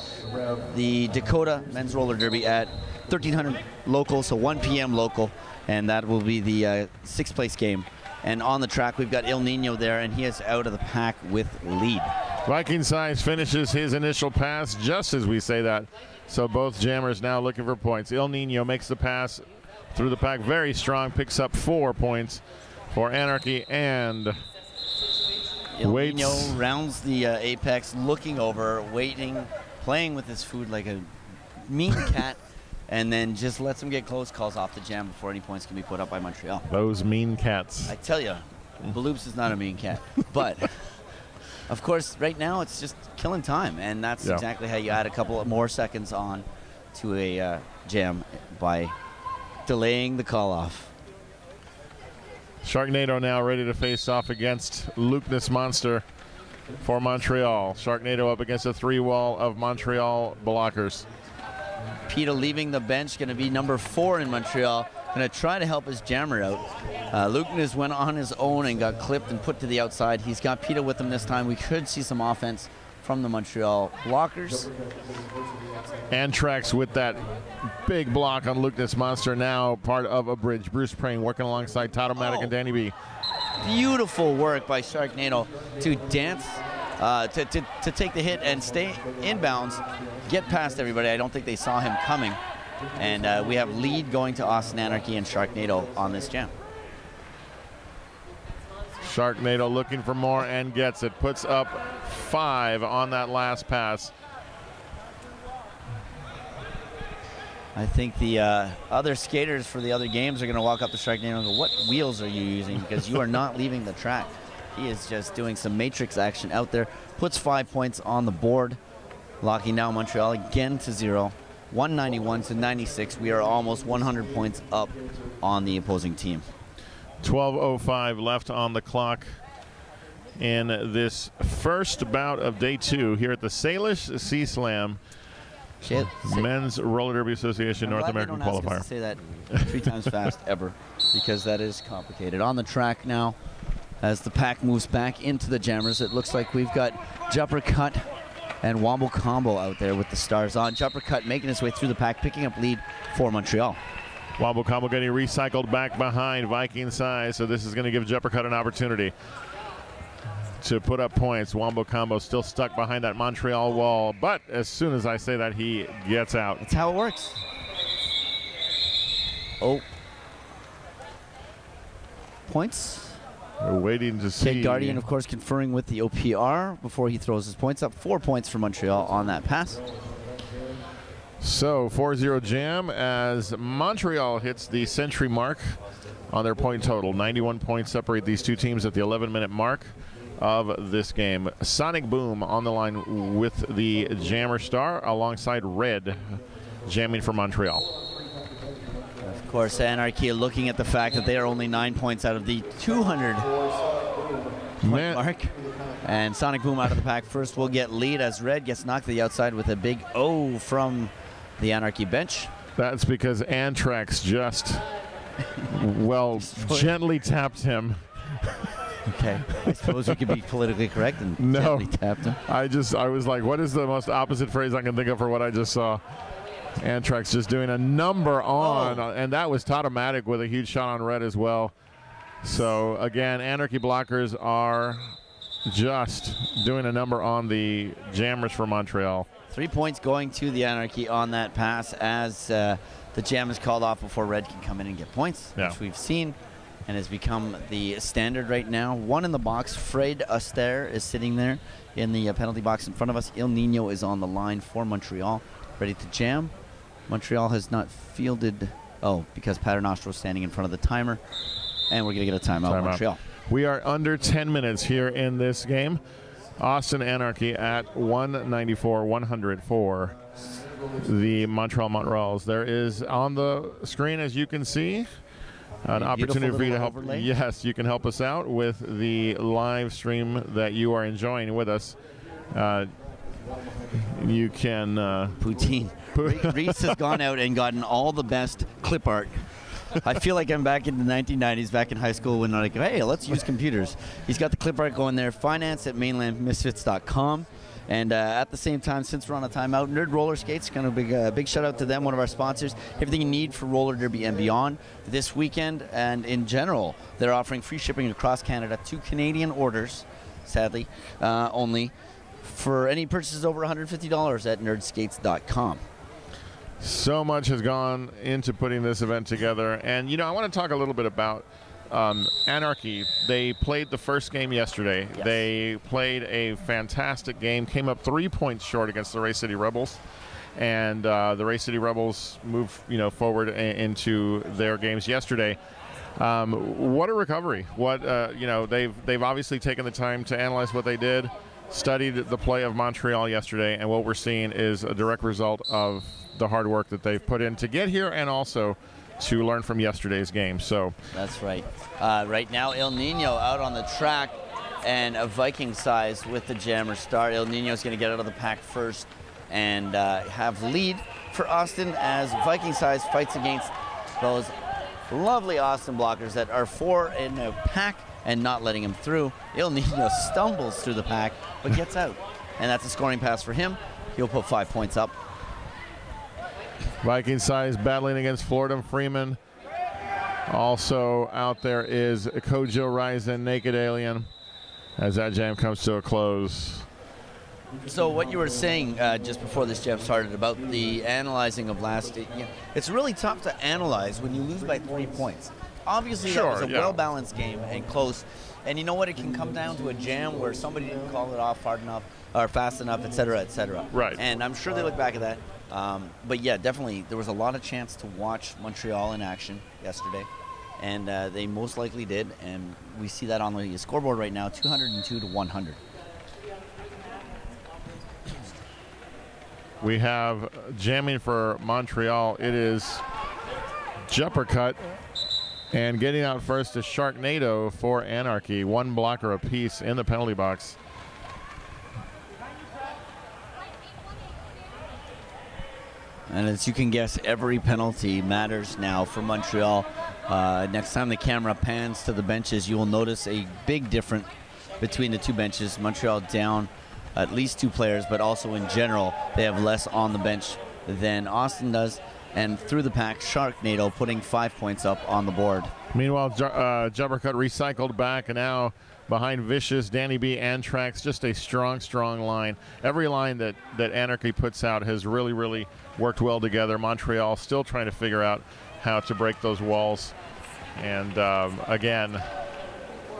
the Dakota Men's Roller Derby at 1300 local, so 1 p.m. local. And that will be the 6th place game. And on the track, we've got El Nino there, and he is out of the pack with lead. Viking Size finishes his initial pass just as we say that. So both jammers now looking for points. El Nino makes the pass through the pack very strong, picks up 4 points for Anarchy, and El waits. Nino rounds the apex, looking over, waiting, playing with his food like a mean cat. And then just lets him get close, calls off the jam before any points can be put up by Montreal. Those mean cats. I tell you, Baloops is not a mean cat. But, of course, right now it's just killing time. And that's exactly how you add a couple of more seconds on to a jam by delaying the call-off. Sharknado now ready to face off against Lukeness Monster for Montreal. Sharknado up against a 3-wall of Montreal blockers. Peta leaving the bench, going to be number 4 in Montreal. going to try to help his jammer out. Lucanes went on his own and got clipped and put to the outside. He's got Peta with him this time. We could see some offense from the Montreal blockers. Antrax with that big block on Lucanes Monster, now part of a bridge. Bruce Prane working alongside Tatomatic and Danny B. Beautiful work by Sharknado to dance, to take the hit and stay inbounds, get past everybody. I don't think they saw him coming. And we have lead going to Austin Anarchy and Sharknado on this jam. Sharknado looking for more and gets it. Puts up 5 on that last pass. I think the other skaters for the other games are going to walk up to Sharknado and go, what wheels are you using? Because you are not leaving the track. He is just doing some matrix action out there. Puts 5 points on the board. Locking down Montreal again to 0. 191 to 96. We are almost 100 points up on the opposing team. 12:05 left on the clock in this first bout of day 2 here at the Salish Sea Slam Men's Roller Derby Association North American Qualifier. Ask us to say that 3 times fast ever, because that is complicated. On the track now, as the pack moves back into the jammers, it looks like we've got Jumper Cut and Wombo Combo out there with the stars on. Jumper Cut making his way through the pack, picking up lead for Montreal. Wombo Combo getting recycled back behind Viking Size, so this is going to give Jumper Cut an opportunity to put up points. Wombo Combo still stuck behind that Montreal wall, but as soon as I say that, he gets out. That's how it works. Oh. Points. We're waiting to see. Kid Guardian, of course, conferring with the OPR before he throws his points up. 4 points for Montreal on that pass. So 4-0 jam as Montreal hits the century mark on their point total. 91 points separate these two teams at the 11-minute mark of this game. Sonic Boom on the line with the Jammer Star alongside Red jamming for Montreal. Of course, Anarchy looking at the fact that they are only 9 points out of the 200 point mark. And Sonic Boom out of the pack first will get lead as Red gets knocked to the outside with a big O from the Anarchy bench. That's because Antrax just, well, gently tapped him. Okay, I suppose we could be politically correct and no, gently tapped him. I was like, what is the most opposite phrase I can think of for what I just saw? Antrax just doing a number on, and that was Tatomatic with a huge shot on Red as well. So again, Anarchy blockers are just doing a number on the jammers for Montreal. 3 points going to the Anarchy on that pass as the jam is called off before Red can come in and get points, which we've seen and has become the standard right now. 1 in the box. Fred Astaire is sitting there in the penalty box in front of us. Il Nino is on the line for Montreal, ready to jam. Montreal has not fielded, because Paternostro is standing in front of the timer, and we're going to get a timeout, Montreal. We are under 10 minutes here in this game. Austin Anarchy at 194-100 for the Montreal Montreals. There is on the screen, as you can see, an opportunity for you to help. Overlay. Yes, you can help us out with the live stream that you are enjoying with us. You can Poutine. Reese has gone out and gotten all the best clip art. I feel like I'm back in the 1990s, back in high school, when I'm like, hey, let's use computers. He's got the clip art going there. finance@mainlandmisfits.com. And at the same time, since we're on a timeout, Nerd Roller Skates, kind of big shout out to them, one of our sponsors. Everything you need for roller derby and beyond this weekend, and in general, they're offering free shipping across Canada to Canadian orders, sadly, only for any purchases over $150 at nerdskates.com. So much has gone into putting this event together, and I want to talk a little bit about Anarchy. They played the first game yesterday. Yes. They played a fantastic game, came up 3 points short against the Ray City Rebels, and the Ray City Rebels moved forward into their games yesterday. What a recovery! What they've obviously taken the time to analyze what they did, studied the play of Montreal yesterday, and what we're seeing is a direct result of the hard work that they've put in to get here, and also to learn from yesterday's game. So that's right. Right now, Il Nino out on the track, and a Viking Size with the Jammer Star. Il Nino is going to get out of the pack first and have lead for Austin as Viking Size fights against those lovely Austin blockers that are 4 in a pack and not letting him through. Il Nino stumbles through the pack, but gets out. And that's a scoring pass for him. He'll put 5 points up. Viking size battling against Florida Freeman. Also out there is Kojo Ryzen, Naked Alien, as that jam comes to a close. So what you were saying just before this jam started about the analyzing of last, it's really tough to analyze when you lose by 3 points. Obviously, that was a well-balanced game and close. And you know what? It can come down to a jam where somebody didn't call it off hard enough or fast enough, et cetera, et cetera. Right. And I'm sure they look back at that. But yeah, definitely, there was a lot of chance to watch Montreal in action yesterday. And they most likely did. And we see that on the scoreboard right now, 202 to 100. We have jamming for Montreal. It is Juppercut. And getting out first is Sharknado for Anarchy. 1 blocker apiece in the penalty box. And as you can guess, every penalty matters now for Montreal. Next time the camera pans to the benches, you will notice a big difference between the two benches. Montreal down at least 2 players, but also in general, they have less on the bench than Austin does. And through the pack, Sharknado putting 5 points up on the board. Meanwhile, Jubbercut recycled back, and now behind Vicious, Danny B, Antrax, just a strong, strong line. Every line that Anarchy puts out has really, really worked well together. Montreal still trying to figure out how to break those walls. And again,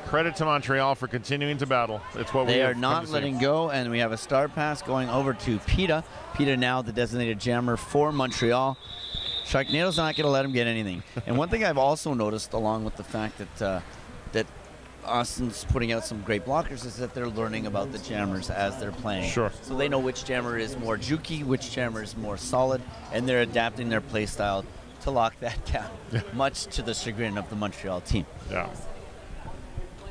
credit to Montreal for continuing to battle. It's what they are not letting go, and we have a start pass going over to Peta. Peta now the designated jammer for Montreal. Sharknado's not going to let him get anything. And one thing I've also noticed, along with the fact that that Austin's putting out some great blockers, is that they're learning about the jammers as they're playing. Sure. So they know which jammer is more jukey, which jammer is more solid, and they're adapting their play style to lock that down, much to the chagrin of the Montreal team. Yeah.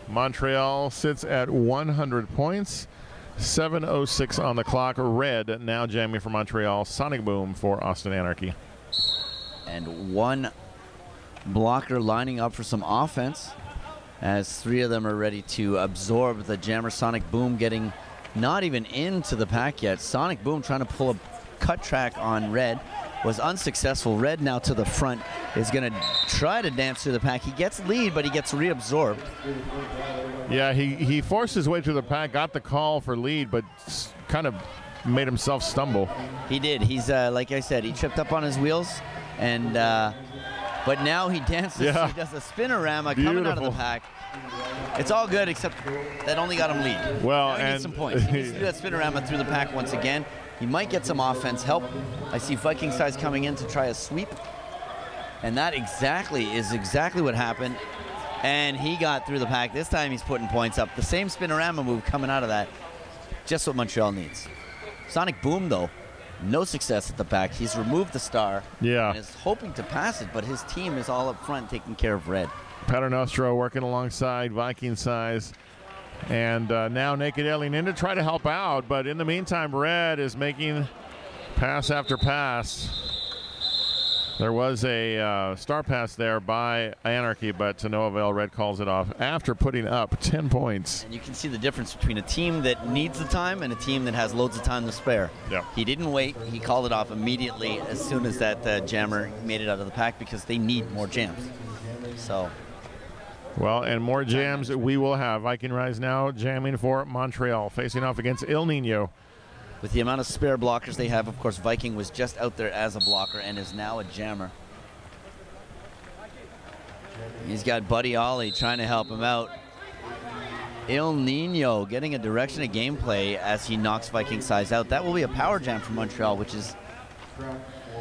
Montreal sits at 100 points. 7:06 on the clock. Red now jamming for Montreal. Sonic Boom for Austin Anarchy. And 1 blocker lining up for some offense, as 3 of them are ready to absorb the jammer. Sonic Boom getting not even into the pack yet. Sonic Boom trying to pull a cut track on Red. Was unsuccessful. Red now to the front is going to try to dance through the pack. He gets lead, but he gets reabsorbed. Yeah, he forced his way through the pack, got the call for lead, but kind of made himself stumble. He did. He's, like I said, he tripped up on his wheels, and but now he dances. Yeah. He does a spinorama coming out of the pack. It's all good, except that only got him lead. Well, now he needs some points. He needs to do that spinorama through the pack once again. He might get some offense help. I see Viking size coming in to try a sweep. And that is exactly what happened. And he got through the pack. This time he's putting points up. The same spinorama move coming out of that. Just what Montreal needs. Sonic Boom, though, no success at the back. He's removed the star. Yeah. And is hoping to pass it, but his team is all up front taking care of Red. Paternostro working alongside Viking size. And now Naked Alien in to try to help out, but in the meantime, Red is making pass after pass. There was a star pass there by Anarchy, but to no avail. Red calls it off after putting up 10 points. And you can see the difference between a team that needs the time and a team that has loads of time to spare. Yeah. He didn't wait. He called it off immediately as soon as that jammer made it out of the pack, because they need more jams. So... Well, and more jams we will have. Viking Rise now jamming for Montreal, facing off against Il Nino. With the amount of spare blockers they have, of course, Viking was just out there as a blocker and is now a jammer. He's got Buddy Ollie trying to help him out. Il Nino getting a direction of gameplay as he knocks Viking size out. That will be a power jam for Montreal, which is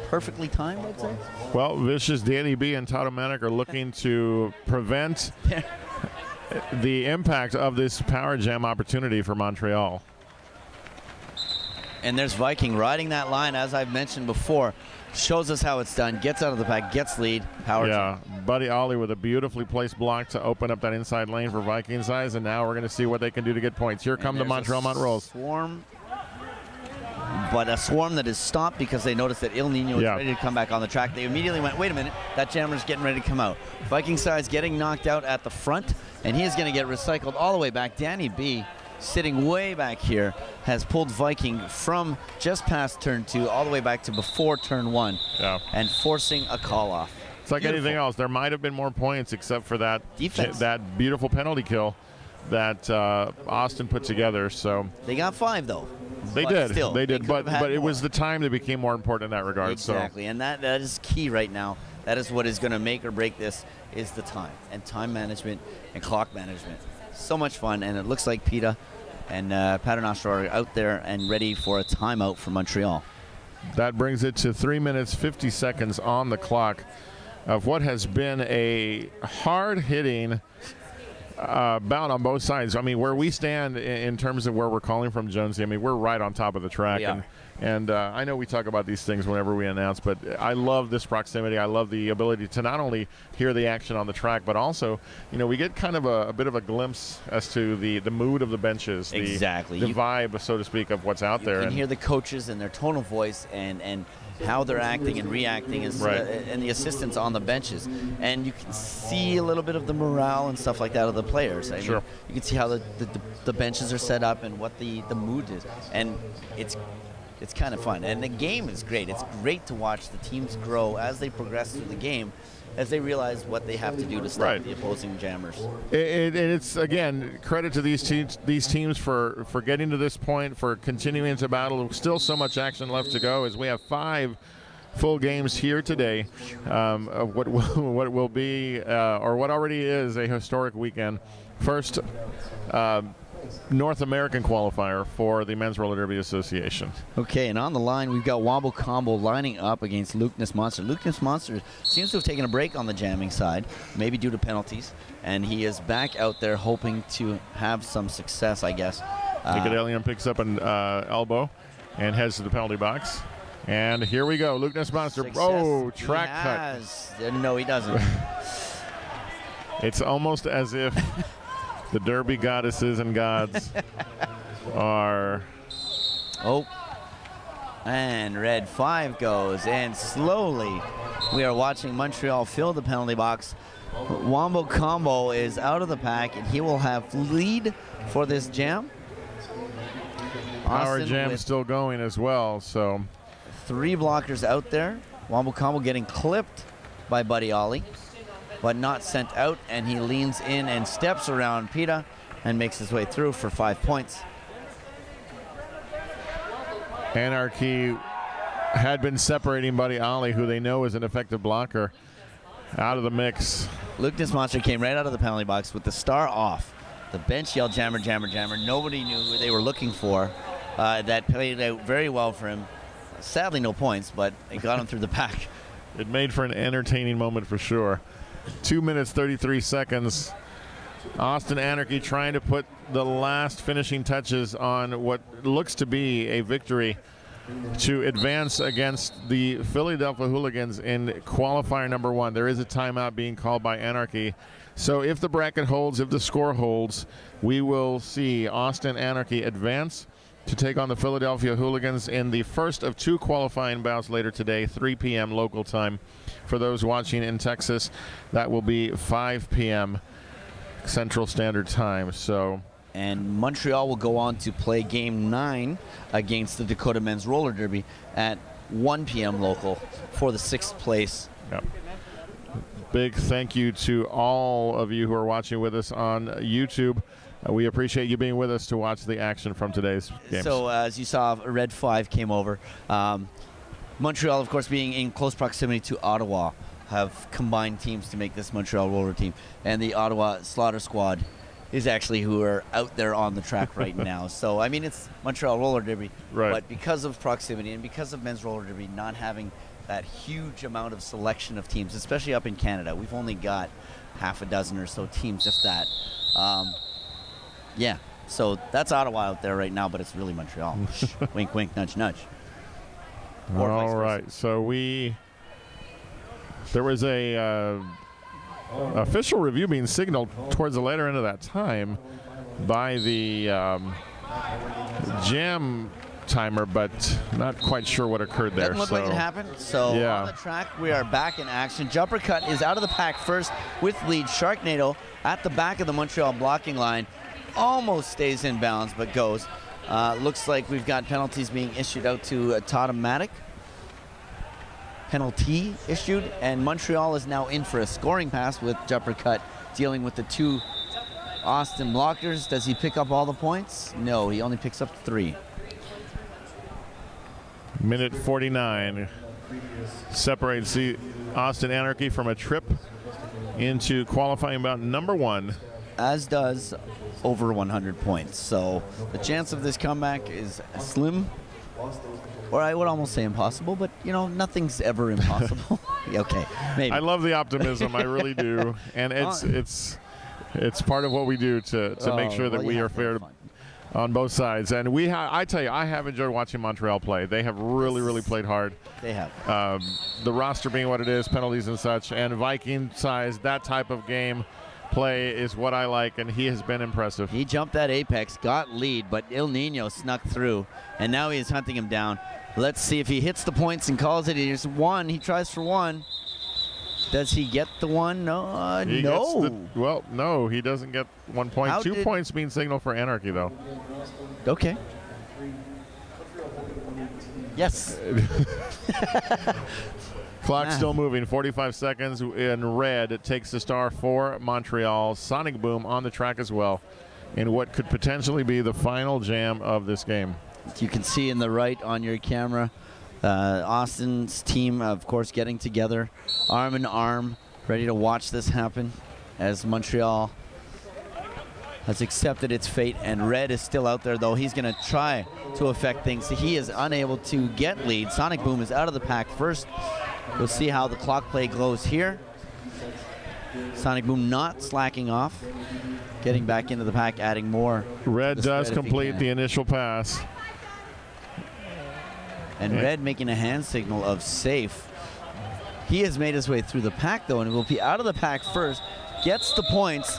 perfectly timed, I'd say. Well, Vicious, Danny B, and Tatomatic are looking to prevent the impact of this power jam opportunity for Montreal. And there's Viking riding that line, as I've mentioned before. Shows us how it's done. Gets out of the pack, gets lead, power jam. Buddy Ollie with a beautifully placed block to open up that inside lane for Viking size, and now we're going to see what they can do to get points. Here come the Montreal Montrolls. Swarm. but a swarm that is stopped because they noticed that El Nino is Yeah. ready to come back on the track. They immediately went, wait a minute, that jammer's getting ready to come out. Viking Size getting knocked out at the front, and he is going to get recycled all the way back. Danny B, sitting way back here, has pulled Viking from just past turn 2 all the way back to before turn 1, and forcing a call off. It's like anything else. There might have been more points except for that defense, that beautiful penalty kill that Austin put together. So they got 5 though. They but did. Still, they did. But more. it was the time that became more important in that regard. Exactly, and that is key right now. That is what is going to make or break this, is the time and time management and clock management. So much fun, and it looks like PETA and Paternoster are out there and ready for a timeout for Montreal. That brings it to 3 minutes 50 seconds on the clock of what has been a hard-hitting bout on both sides. I mean, where we stand in terms of where we're calling from, Jonesy, I mean, we're right on top of the track. And I know we talk about these things whenever we announce, but I love this proximity. I love the ability to not only hear the action on the track, but also, you know, we get kind of a bit of a glimpse as to the mood of the benches, the vibe, so to speak, of what's out there. You can hear the coaches and their tone of voice and how they're acting and reacting, and the assistants on the benches. And you can see a little bit of the morale and stuff like that of the players. I mean, you can see how the benches are set up and what the mood is. And it's kind of fun. And the game is great. It's great to watch the teams grow as they progress through the game, as they realize what they have to do to stop the opposing jammers. It's, again, credit to these teams for getting to this point, for continuing to battle. Still so much action left to go, as we have 5 full games here today of what will be, or what already is, a historic weekend. First North American qualifier for the Men's Roller Derby Association. Okay, and on the line we've got Wombo Combo lining up against Luke Monster. Luke Monster seems to have taken a break on the jamming side, maybe due to penalties, and he is back out there hoping to have some success, I guess. Nicodelian picks up an elbow and heads to the penalty box. And here we go, Luke Monster. Success. Oh, track cut. No, he doesn't. It's almost as if the Derby goddesses and gods are... Oh, and red 5 goes, and slowly we are watching Montreal fill the penalty box. Wombo Combo is out of the pack, and he will have lead for this jam. Our jam still going as well, so... 3 blockers out there. Wombo Combo getting clipped by Buddy Ollie, but not sent out, and he leans in and steps around PETA and makes his way through for 5 points. Anarchy had been separating Buddy Ollie, who they know is an effective blocker, out of the mix. Luke Monster came right out of the penalty box with the star off. The bench yelled jammer, jammer, jammer. Nobody knew who they were looking for. That played out very well for him. Sadly, no points, but it got him through the pack. It made for an entertaining moment for sure. 2 minutes, 33 seconds. Austin Anarchy trying to put the last finishing touches on what looks to be a victory to advance against the Philadelphia Hooligans in qualifier number 1. There is a timeout being called by Anarchy. So if the bracket holds, if the score holds, we will see Austin Anarchy advance to take on the Philadelphia Hooligans in the first of 2 qualifying bouts later today, 3 p.m. local time. For those watching in Texas, that will be 5 p.m. Central Standard Time. So, and Montreal will go on to play Game 9 against the Dakota Men's Roller Derby at 1 p.m. local for the 6th place. Yep. Big thank you to all of you who are watching with us on YouTube. We appreciate you being with us to watch the action from today's games. So as you saw, Red 5 came over. Montreal, of course, being in close proximity to Ottawa, have combined teams to make this Montreal roller team. And the Ottawa Slaughter Squad is actually who are out there on the track right now. So, I mean, it's Montreal Roller Derby. Right. But because of proximity and because of Men's Roller Derby not having that huge amount of selection of teams, especially up in Canada, we've only got half a dozen or so teams, if that. Yeah, so that's Ottawa out there right now, but it's really Montreal. Wink, wink, nudge, nudge. All right, so there was a official review being signaled towards the later end of that time by the Jam timer, but not quite sure what occurred there. Doesn't look like it happened. So yeah. On the track, we are back in action. Jumper Cut is out of the pack first with lead. Sharknado at the back of the Montreal blocking line. Almost stays in bounds, but goes. Looks like we've got penalties being issued out to Tautomatic. Penalty issued, and Montreal is now in for a scoring pass with Jumper Cut dealing with the two Austin blockers. Does he pick up all the points? No, he only picks up 3. Minute 49 separates the Austin Anarchy from a trip into qualifying bout number 1. As does over 100 points. So the chance of this comeback is slim, or I would almost say impossible, but you know, nothing's ever impossible. Okay, maybe. I love the optimism, I really do. And it's part of what we do to make sure that we are fair on both sides. And I tell you, I have enjoyed watching Montreal play. They have really played hard. They have. The roster being what it is, penalties and such, and Viking size, that type of game play is what I like, and he has been impressive. He jumped that apex, got lead, but Il Nino snuck through, and now he is hunting him down. Let's see if he hits the points and calls it. Here's 1. He tries for 1. Does he get the 1? No. Well, no, he doesn't get 1 point. 2 points mean signal for Anarchy, though. Okay. Yes. Clock still moving. 45 seconds in red. It takes the star for Montreal. Sonic Boom on the track as well in what could potentially be the final jam of this game. You can see in the right on your camera, Austin's team, of course, getting together, arm in arm, ready to watch this happen as Montreal has accepted its fate, and Red is still out there, though. He's going to try to affect things. He is unable to get lead. Sonic Boom is out of the pack first. We'll see how the clock play goes here. Sonic Boom not slacking off, getting back into the pack, adding more. Red does complete the initial pass. And Red making a hand signal of safe. He has made his way through the pack, though, and will be out of the pack first. Gets the points.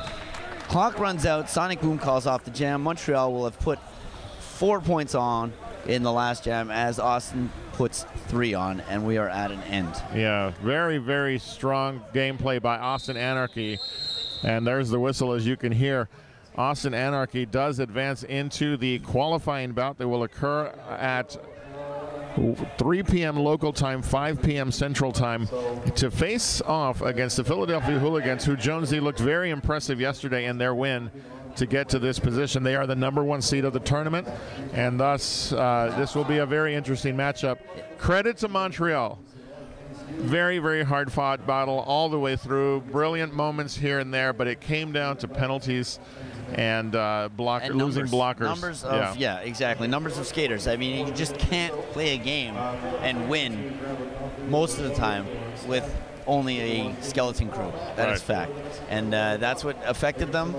Clock runs out. Sonic Boom calls off the jam. Montreal will have put 4 points on in the last jam as Austin puts 3 on, and we are at an end. Yeah, very strong gameplay by Austin Anarchy. And there's the whistle, as you can hear. Austin Anarchy does advance into the qualifying bout that will occur at 3 p.m. local time, 5 p.m. Central time, to face off against the Philadelphia Hooligans, who Jonesy looked very impressive yesterday in their win to get to this position. They are the #1 seed of the tournament, and thus this will be a very interesting matchup. Credit to Montreal. Very hard-fought battle all the way through. Brilliant moments here and there, but it came down to penalties and losing blockers. Numbers of, yeah, exactly. Numbers of skaters. I mean, you just can't play a game and win most of the time with only a skeleton crew. That is fact. And that's what affected them.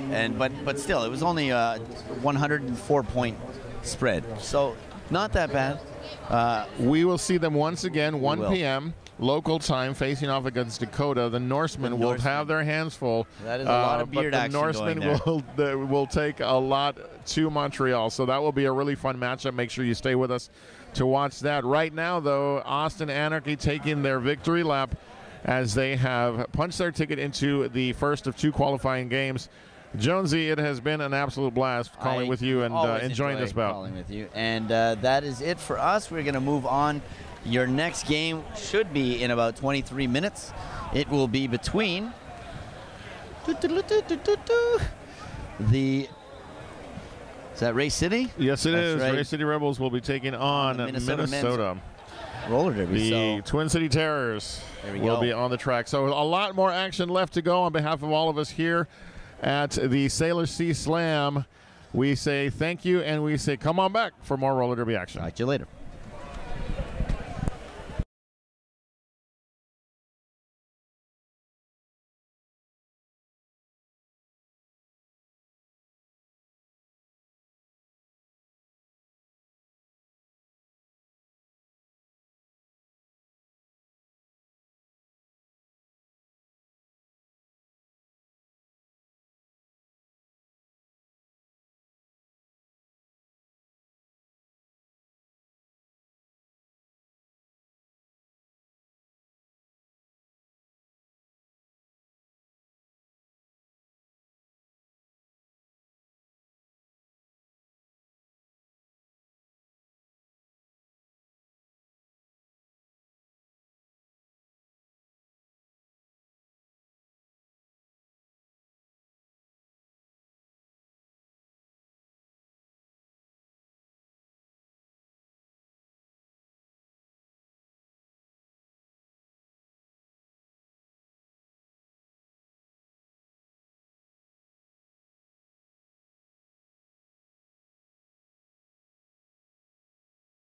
And but still, it was only a 104-point spread. So not that bad. We will see them once again, 1 p.m. local time, facing off against Dakota. The Norsemen will have their hands full. That is a lot of beard action going there. The Norsemen will take a lot to Montreal, so that will be a really fun matchup. Make sure you stay with us to watch that. Right now, though, Austin Anarchy taking their victory lap as they have punched their ticket into the first of 2 qualifying games. Jonesy, it has been an absolute blast calling with you and enjoying this bout. Calling with you, and that is it for us. We're going to move on. Your next game should be in about 23 minutes. It will be between is that Race City? Yes, it is. Right. Race City Rebels will be taking on Minnesota. Roller derby. The Twin City Terrors will be on the track. So a lot more action left to go. On behalf of all of us here at the Salish Sea Slam, we say thank you, and we say come on back for more roller derby action. Talk to you later.